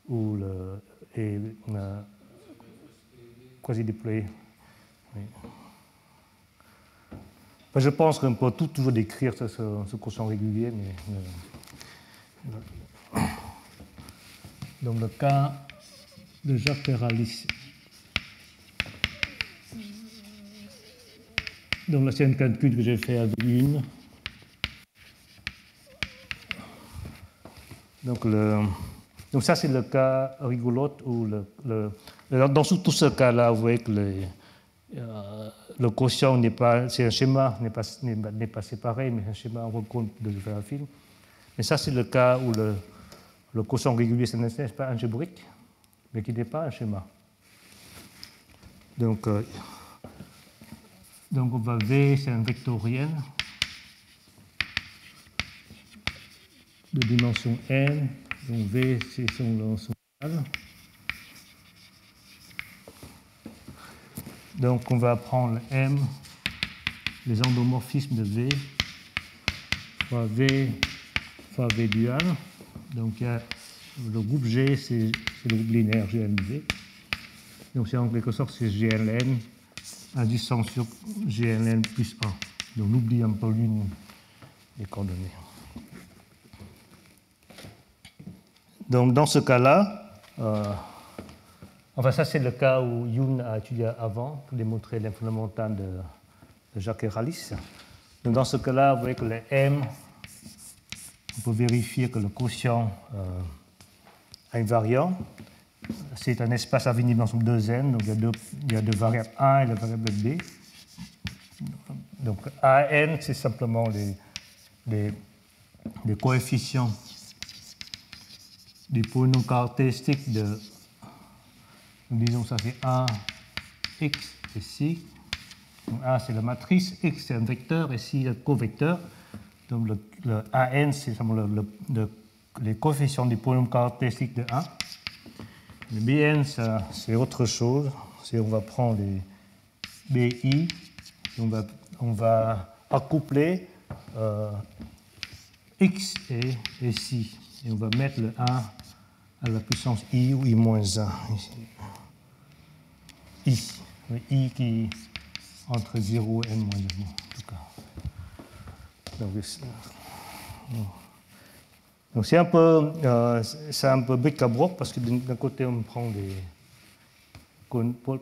le est quasi-déployé. Oui. Enfin, je pense qu'on peut toujours décrire ce quotient régulier, mais. Donc, le cas de Jacques-Peralis. Donc là, c'est un calcul que j'ai fait avec une. Donc ça, c'est le cas rigolote où dans tout ce cas-là, vous voyez que le quotient n'est pas, c'est un schéma, n'est pas séparé, mais un schéma en recompte de faire un film. Mais ça, c'est le cas où le quotient régulier, c'est n'est pas algébrique, mais qui n'est pas un schéma. Donc on va V, c'est un vectoriel de dimension n. Donc V, c'est son modal. Donc on va prendre M, les endomorphismes de V, fois V dual. Donc il y a le groupe G, c'est le groupe linéaire GLV. Donc c'est en quelque sorte c'est GLN agissant sur GLN plus 1. Donc on oublie un peu l'une des coordonnées. Donc dans ce cas-là, enfin ça c'est le cas où Youn a étudié avant pour démontrer l'infondamental de Jacques-Peralis. Donc dans ce cas-là, vous voyez que le M, on peut vérifier que le quotient invariant, c'est un espace avec une dimension 2n, donc il y a deux variables A et la variable B. Donc AN, c'est simplement les coefficients des polynômes caractéristiques de, disons ça c'est A, X et Ci. Donc A c'est la matrice, X c'est un vecteur et Ci le covecteur. Donc le AN c'est simplement les coefficients des polynômes caractéristiques de A. Le BN c'est autre chose, on va prendre les BI, on va accoupler X et Ci. Et on va mettre le A à la puissance I ou I-1 ici. I. I qui entre 0 et n-1 en tout cas. Donc c'est un peu bric-à-broc parce que d'un côté on prend des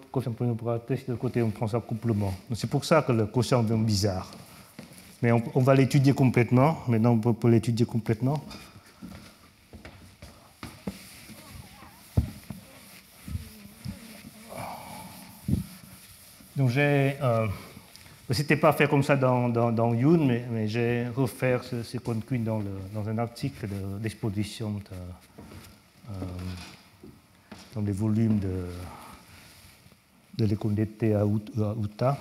quotients polynômes-caractéristiques, de l'autre côté on prend ça accouplement. C'est pour ça que le quotient devient bizarre. Mais on va l'étudier complètement. Maintenant on peut l'étudier complètement. Donc c'était pas fait comme ça dans Youn, mais j'ai refait ce concours dans un article d'exposition dans les volumes de l'école d'été à Utah.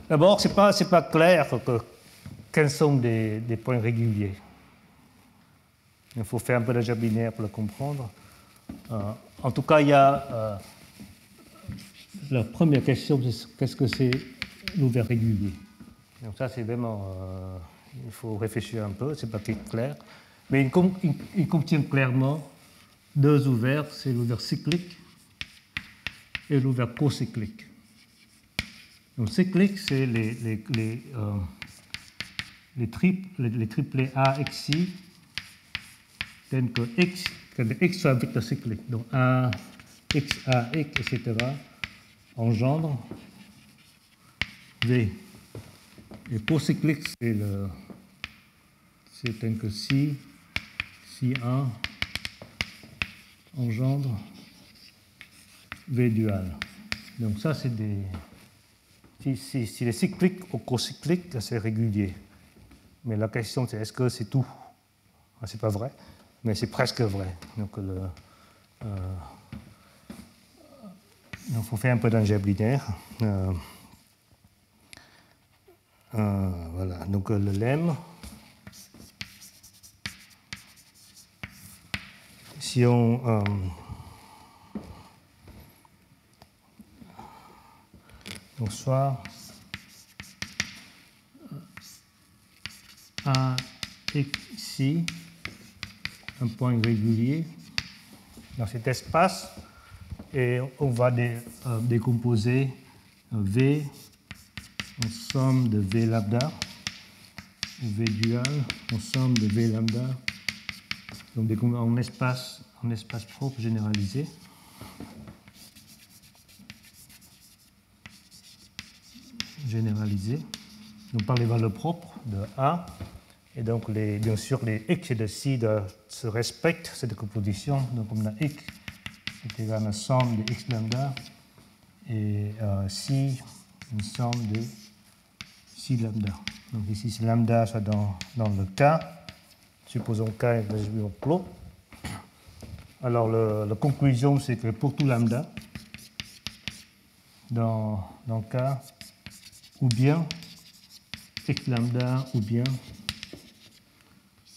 D'abord, c'est pas clair quels sont des points réguliers. Il faut faire un peu d'algèbre binaire pour le comprendre. En tout cas, il y a la première question, c'est qu'est-ce que c'est l'ouvert régulier? Donc ça, c'est vraiment, il faut réfléchir un peu, c'est pas clair. Mais il contient clairement deux ouverts, c'est l'ouvert cyclique et l'ouvert cocyclique. Donc cyclique, c'est les triplets A, X, Y, tels que X soit un vecteur cyclique. Donc A, X, etc. engendre V. Et cocyclique, c'est tel que Si A engendre V dual. Donc ça, c'est des... Si les cycliques ou cocycliques, c'est régulier. Mais la question, c'est est-ce que c'est tout? C'est pas vrai, mais c'est presque vrai. Donc, il faut faire un peu d'algèbre binaire. Voilà, donc le lemme. Si on donc soit A ici, un point régulier dans cet espace, et on va décomposer V en somme de V lambda, V dual en somme de V lambda, donc en espace propre généralisé. Donc par les valeurs propres de A. Et donc, bien sûr, les x et de ci se respectent, cette décomposition. Donc, on a x est égal à la somme de x lambda et ci, une somme de ci lambda. Donc, ici, c'est lambda soit dans le K. Supposons K est résolu en clos. Alors, la conclusion, c'est que pour tout lambda, dans K, ou bien x lambda, ou bien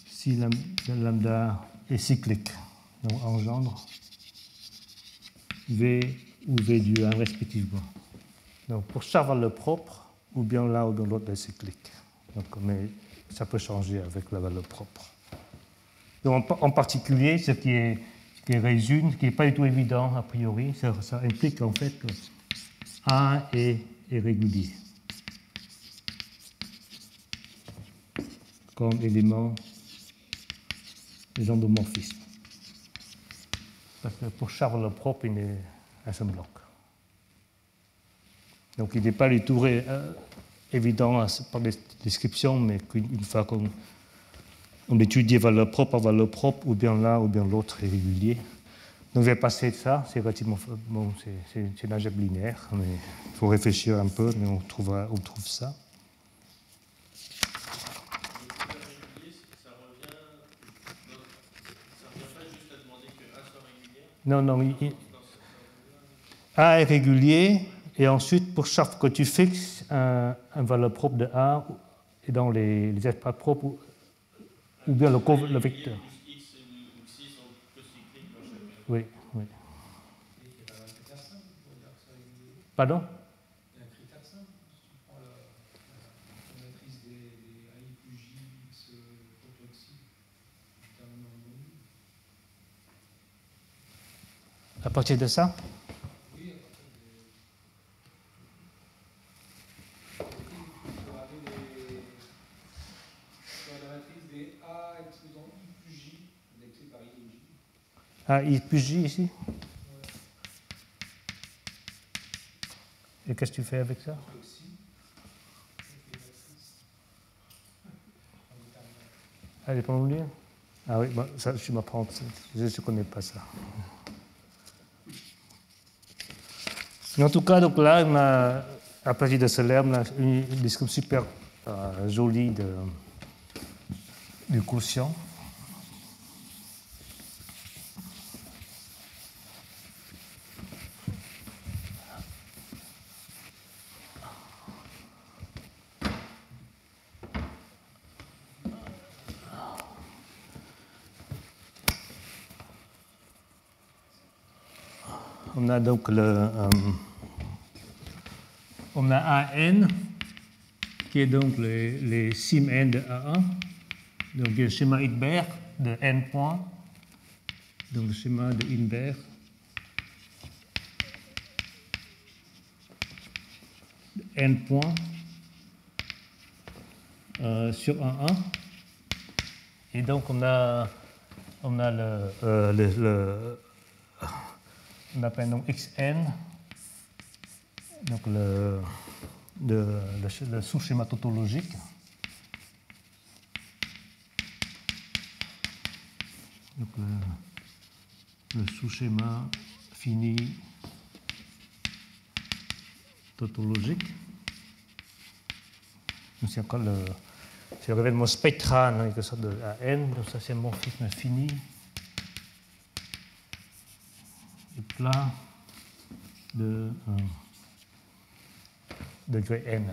si lambda est cyclique, donc engendre V ou V dual respectivement. Donc pour chaque valeur propre, ou bien l'un ou bien l'autre est cyclique. Donc, mais ça peut changer avec la valeur propre. Donc en particulier, ce qui résulte, ce qui n'est pas du tout évident a priori, ça implique en fait que A est régulier comme élément des endomorphismes. Parce que pour chaque valeur propre, il est un seul bloc. Donc il n'est pas du tout évident par les descriptions, mais qu'une fois qu'on étudie valeur propre par valeur propre, ou bien l'un ou bien l'autre est régulier. Donc je vais passer de ça, c'est relativement bon, c'est une algèbre linéaire, mais il faut réfléchir un peu, mais on trouve ça. Non, A est régulier, et ensuite, pour chaque fois que tu fixes un valeur propre de A, et dans les espaces propres, ou bien le vecteur. Oui. Pardon? Il y a un critère simple, si tu prends la matrice des AI plus J, X, protoxyde, à partir de ça? Oui, à partir de la matrice des A exposant I plus J, indexée par I et J. Ah, I plus J ici? Ouais. Et qu'est-ce que tu fais avec ça? Elle est pas oubliée? Ah oui, bon, ça, je m'apprends, je ne connais pas ça. Mais en tout cas, donc là, on a, à partir de cela, on a une description super jolie du quotient. On a donc on a AN, qui est donc les sim n de A1. Donc il y a le schéma Hilbert de n points. Donc le schéma de Hilbert de n points sur A1. Et donc on a on appelle donc xn, donc le sous-schéma tautologique. Donc le sous-schéma fini tautologique. C'est encore le revêtement spectral, quelque sorte de AN, donc ça c'est un morphisme fini. Et plat de degré n.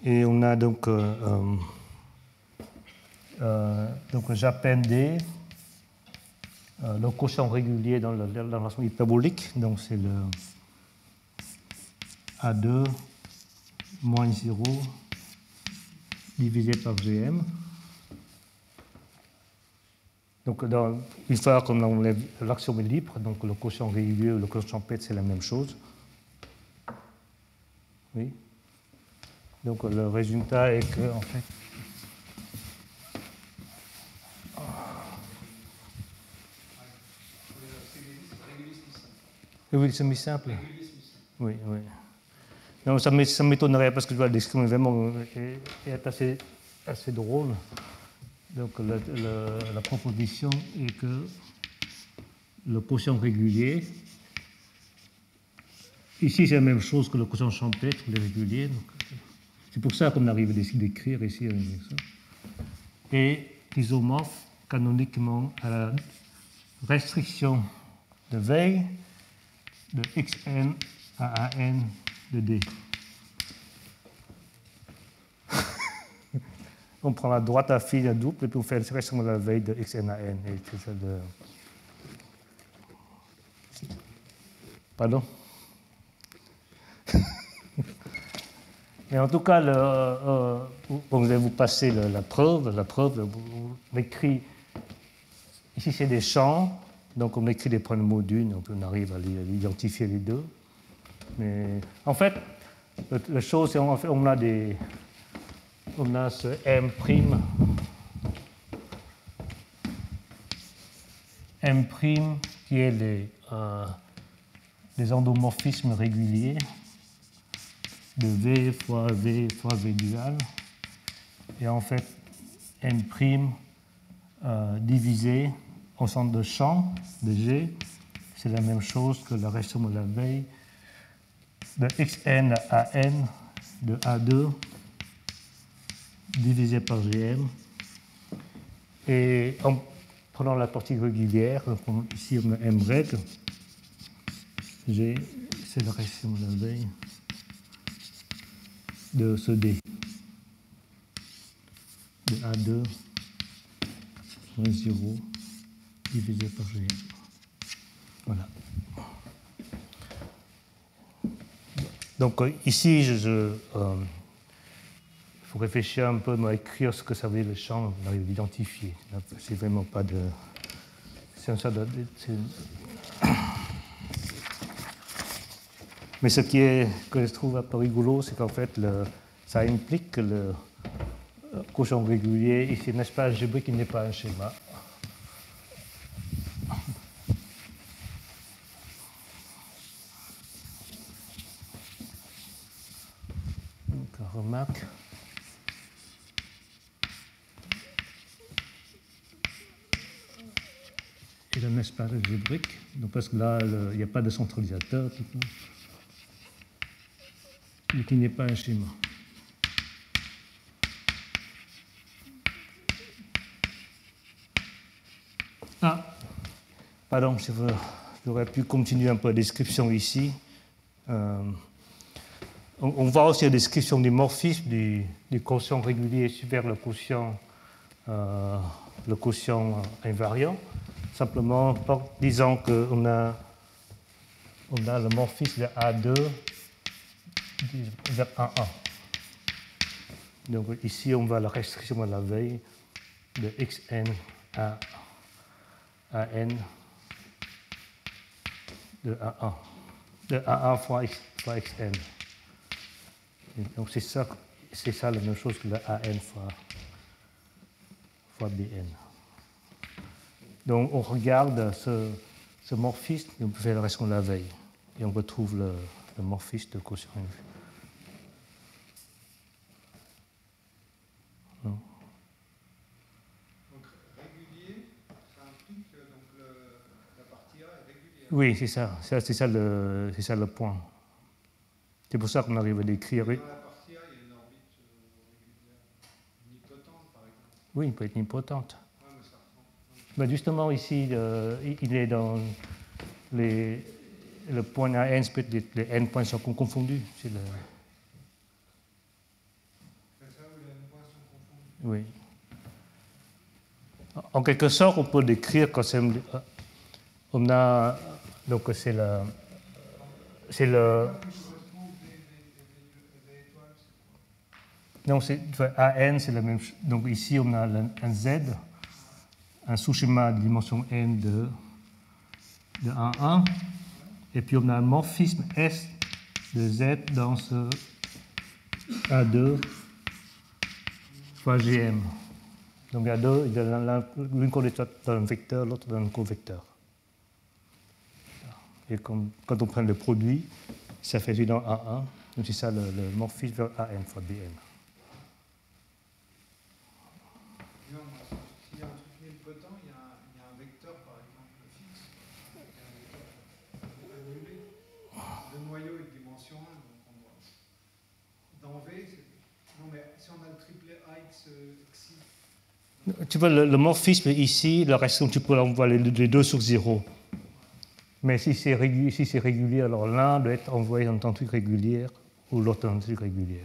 Et on a donc j'appelle D le quotient régulier dans la relation hyperbolique, donc c'est le A2 moins 0 divisé par Gm. Donc, une fois qu'on enlève l'axiome est libre, donc le quotient régulier ou le quotient champêtre, c'est la même chose. Oui. Donc, le résultat est que, en fait, oui, c'est simple. Oui, oui. Non, ça m'étonnerait parce que la description vraiment est assez drôle. Donc la proposition est que le quotient régulier, ici c'est la même chose que le quotient champêtre, le régulier. C'est pour ça qu'on arrive à d'écrire ici ça. Et isomorphe canoniquement à la restriction de Weil de xn à an de d. On prend la droite affine à double et puis on fait la restriction de la Weil de xn à n. Et c'est ça de... Pardon. Mais en tout cas, vous allez vous passer la preuve, on écrit, ici c'est des champs, donc on écrit des points de module, donc on arrive à identifier les deux. Mais en fait, la chose, c'est on a ce M' qui est les endomorphismes réguliers de V fois V fois V dual. Et en fait, M' divisé au centre de champ de G, c'est la même chose que la restriction de la Weil de xn à n de A2 divisé par Gm. Et en prenant la partie régulière, donc ici on a M règle, G, c'est la restriction de la Weil de ce D de A2 moins 0 divisé par Gm. Voilà. Donc ici, il faut réfléchir un peu à écrire ce que ça veut dire le champ, on arrive à l'identifier. C'est vraiment pas de... Mais ce que je trouve un peu rigolo, c'est qu'en fait, ça implique que le quotient régulier, ici, n'est-ce pas algébrique, il n'est pas un schéma. Donc, remarque. Et un espace algébrique, donc parce que là, il n'y a pas de centralisateur, mais qui n'est pas un schéma. Ah, pardon, j'aurais pu continuer un peu la description ici. On voit aussi la description du morphisme du quotient régulier vers le quotient invariant. Simplement en disant qu'on a le morphisme de A2 vers A1. Donc ici, on voit la restriction à la Weil de xn à n de A1. De A1 fois xn. Et donc c'est ça la même chose que le AN fois BN. Donc on regarde ce morphisme et on peut faire la restriction de la Weil. Et on retrouve le morphisme de quotient. Donc régulier, ça implique donc la partie A est régulière. Oui, c'est ça. C'est ça le point. C'est pour ça qu'on arrive à décrire. Dans la partie A, il y a une orbite régulière, nipotente par exemple. Oui, il peut être nipotente. Ouais, mais ça ressemble. Ben justement, ici, il est dans le point AN, les n points sont confondus. C'est le... C'est ça où les n points sont confondus. Oui. En quelque sorte, on peut décrire quand c'est on a, donc c'est le, non, AN, c'est la même chose. Donc ici, on a un Z, un sous-schéma de dimension n de 1,1, et puis on a un morphisme S de Z dans ce A2 fois GM. Donc A2, l'une coordonnée d'un vecteur, l'autre d'un covecteur. Et quand on prend le produit, ça fait évidemment A1, donc c'est ça le morphisme vers AN fois BN. S'il y a un truc nilpotent, il y a un vecteur, par exemple, fixe. Il y a un vecteur annulé. Le noyau est de dimension 1, donc on voit. Dans V, non, mais si on a le triplet AX, XI. Tu vois, le morphisme ici, la reste, tu peux envoyer les deux sur 0. Mais si c'est régulier, alors l'un doit être envoyé dans un truc régulier ou l'autre dans un truc régulier.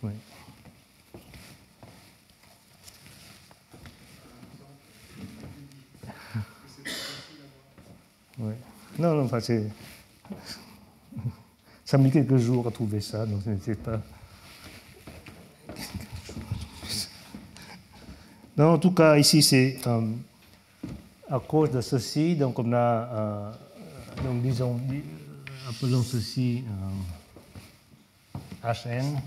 Oui. Oui. Non, enfin, c'est. Ça a mis quelques jours à trouver ça, donc ce n'était pas. Non, en tout cas, ici, c'est à cause de ceci, donc on a, donc disons, appelons ceci Hn,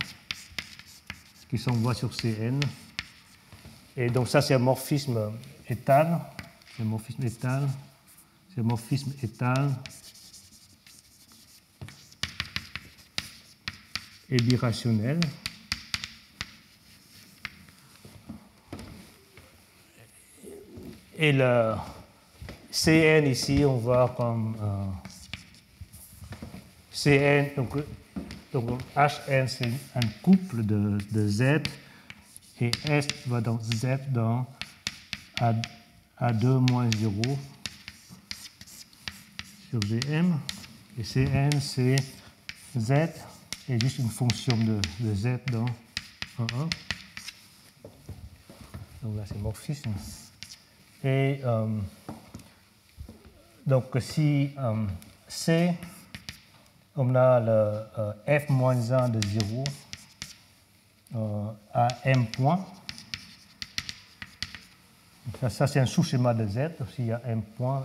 qui s'envoie sur Cn. Et donc ça, c'est un morphisme étal. C'est un morphisme étal. C'est un morphisme étal et birationnel. Et le Cn ici, on voit comme Cn, donc Hn, c'est un couple de Z, et S va dans Z dans A2 moins 0 sur Vm, et Cn, c'est Z, et juste une fonction de Z dans 1,1. Donc là, c'est morphisme. Et donc, si C, on a le f-1 de 0 à m point. Donc ça c'est un sous-schéma de Z. S'il y a m point,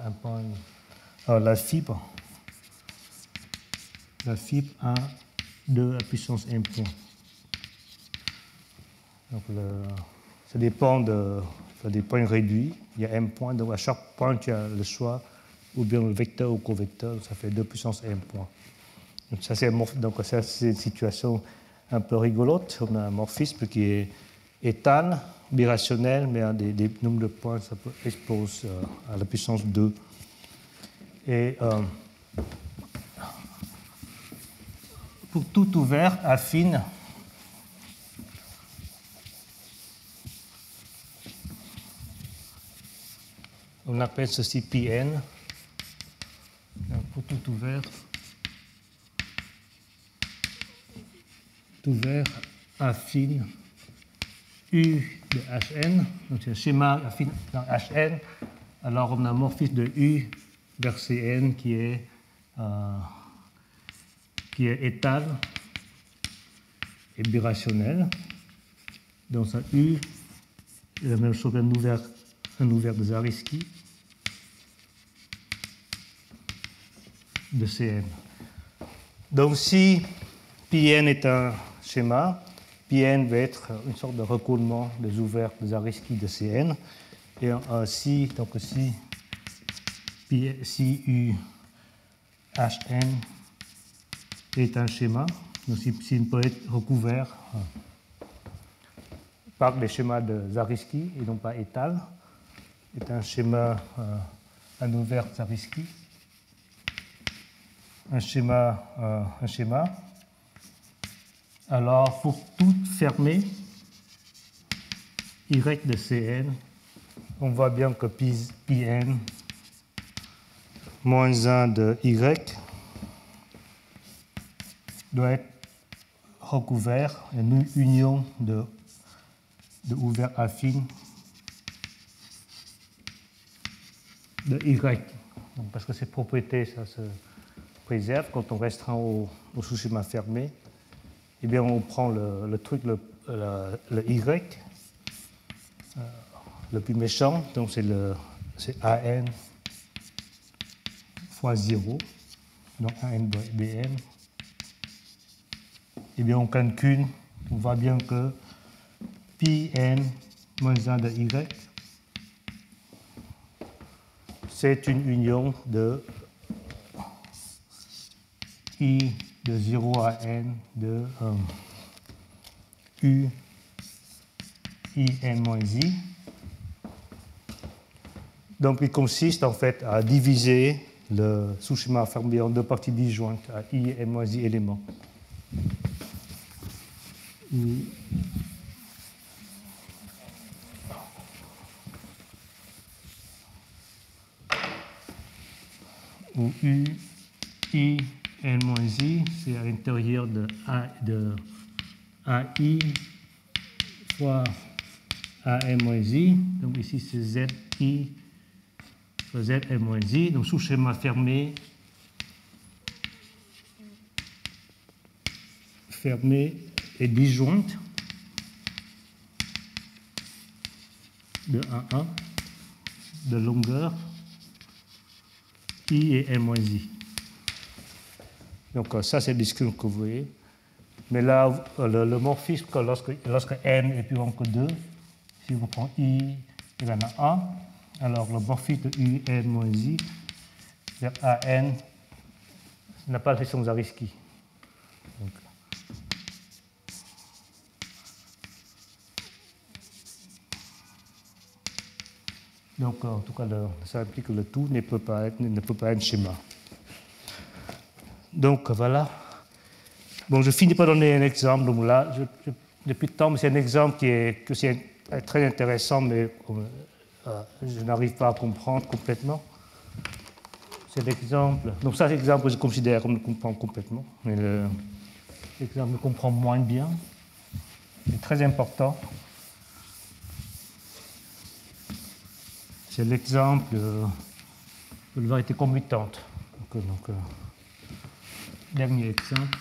la fibre a 2 à puissance m point. Donc, ça dépend des points réduits. Il y a m points, donc à chaque point, tu as le choix, ou bien le vecteur ou covecteur, ça fait 2 puissance m points. Donc ça, c'est une situation un peu rigolote. On a un morphisme qui est étal, birationnel, mais à des nombres de points, ça peut expose à la puissance 2. Et pour tout ouvert, affine, on appelle ceci Pn. Donc, pour tout ouvert affine U de Hn. Donc c'est un schéma affine dans Hn. Alors on a un morphisme de U vers Cn qui est étal et birationnel. Donc ça U est la même chose qu'un ouvert de Zariski de Cn. Donc si Pn est un schéma, Pn va être une sorte de recouvrement des ouverts de Zariski de Cn. Et si U Hn est un schéma, donc s'il peut être recouvert par les schémas de Zariski et non pas étal, est un schéma, un ouvert Zariski, un schéma. Alors, pour tout fermer, Y de Cn, on voit bien que Pn moins 1 de Y doit être recouvert, une union de ouvert affine de Y. Donc, parce que ces propriétés, ça se préserve quand on restreint au sous-schéma fermé. Eh bien, on prend le truc, le Y, le plus méchant, donc c'est AN fois 0, donc AN BM. Eh bien, on calcule, on voit bien que pi n moins 1 de Y, c'est une union de I de 0 à n de U I n moins I. Donc, il consiste en fait à diviser le sous-schéma fermé en deux parties disjointes à I et n moins I éléments. Où U, I, n moins I, c'est à l'intérieur de AI fois AM moins I. Donc ici, c'est ZI fois ZM moins I. Donc sous-schéma fermé et disjointe de A1 de longueur I et M moins I. Donc ça, c'est le discours que vous voyez. Mais là, le morphisme, lorsque n est plus grand que 2, si on prend I égale à 1, alors le morphisme de U n moins I vers AN n'a pas la section Zariski. Donc, en tout cas, ça implique que le tout ne peut pas être schéma. Donc, voilà. Bon, je finis par donner un exemple. Donc là, depuis le temps, mais c'est un exemple qui est très intéressant, mais je n'arrive pas à comprendre complètement. C'est l'exemple. Donc, ça, c'est l'exemple que je considère comme je comprends complètement. Mais l'exemple que je comprends moins bien. C'est très important. C'est l'exemple de la variété commutante. Donc, dernier exemple.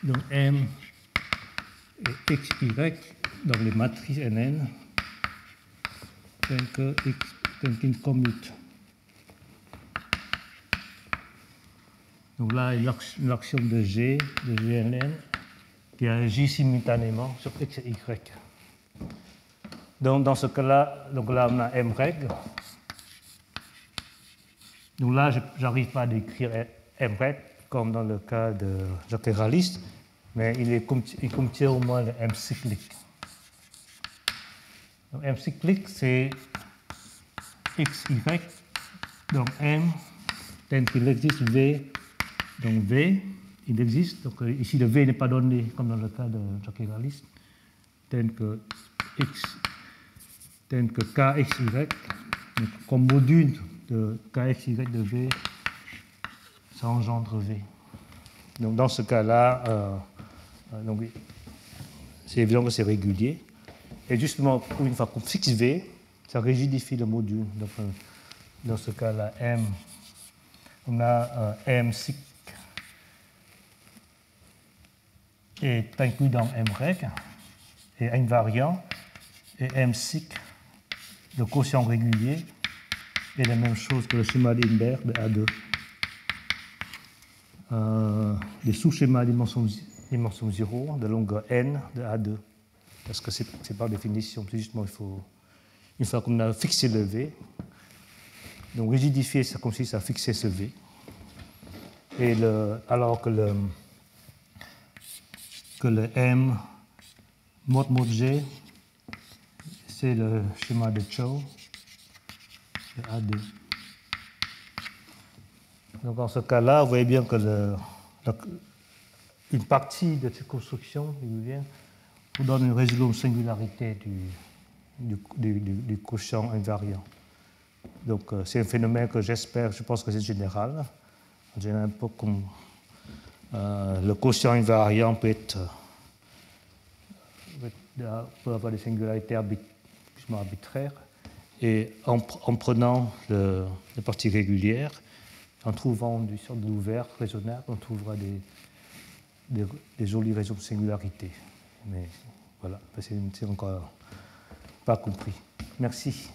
Donc M et XY dans les matrices NN telles qu'ils commutent. Donc là, il y a une action de G, de GNN, qui agit simultanément sur X et Y. Donc, dans ce cas-là, on a M règle. Donc là, je n'arrive pas à décrire M règle comme dans le cas de Jacques-Héraliste, mais il contient au moins le M cyclique. Donc, M cyclique, c'est X, Y, donc M, tel qu'il existe V, donc V, il existe. Donc ici, le V n'est pas donné comme dans le cas de Jacques-Héraliste, tel que KXY, comme module de KXY de V, ça engendre V. Donc dans ce cas-là, c'est évident que c'est régulier. Et justement, une fois qu'on fixe V, ça rigidifie le module. Donc dans ce cas-là, M, on a M cyc est inclus dans M règle et invariant, et M cyc, le quotient régulier, est la même chose que le schéma Lindbergh de A2. Les sous-schémas dimension 0 de longueur n de A2. Parce que c'est par définition, c'est justement, une fois qu'on a fixé le V, donc rigidifier, ça consiste à fixer ce V. Et alors que le M mod G, c'est le schéma de Chow de A2. Donc dans ce cas-là, vous voyez bien que une partie de cette construction vous donne une résolution singularité du quotient invariant. Donc c'est un phénomène que je pense que c'est général. En général, un peu comme le quotient invariant peut avoir des singularités plus arbitraires. Et en prenant les parties régulières, en trouvant des sortes d'ouverts raisonnables, on trouvera des jolies raisons de singularité. Mais voilà, c'est encore pas compris. Merci.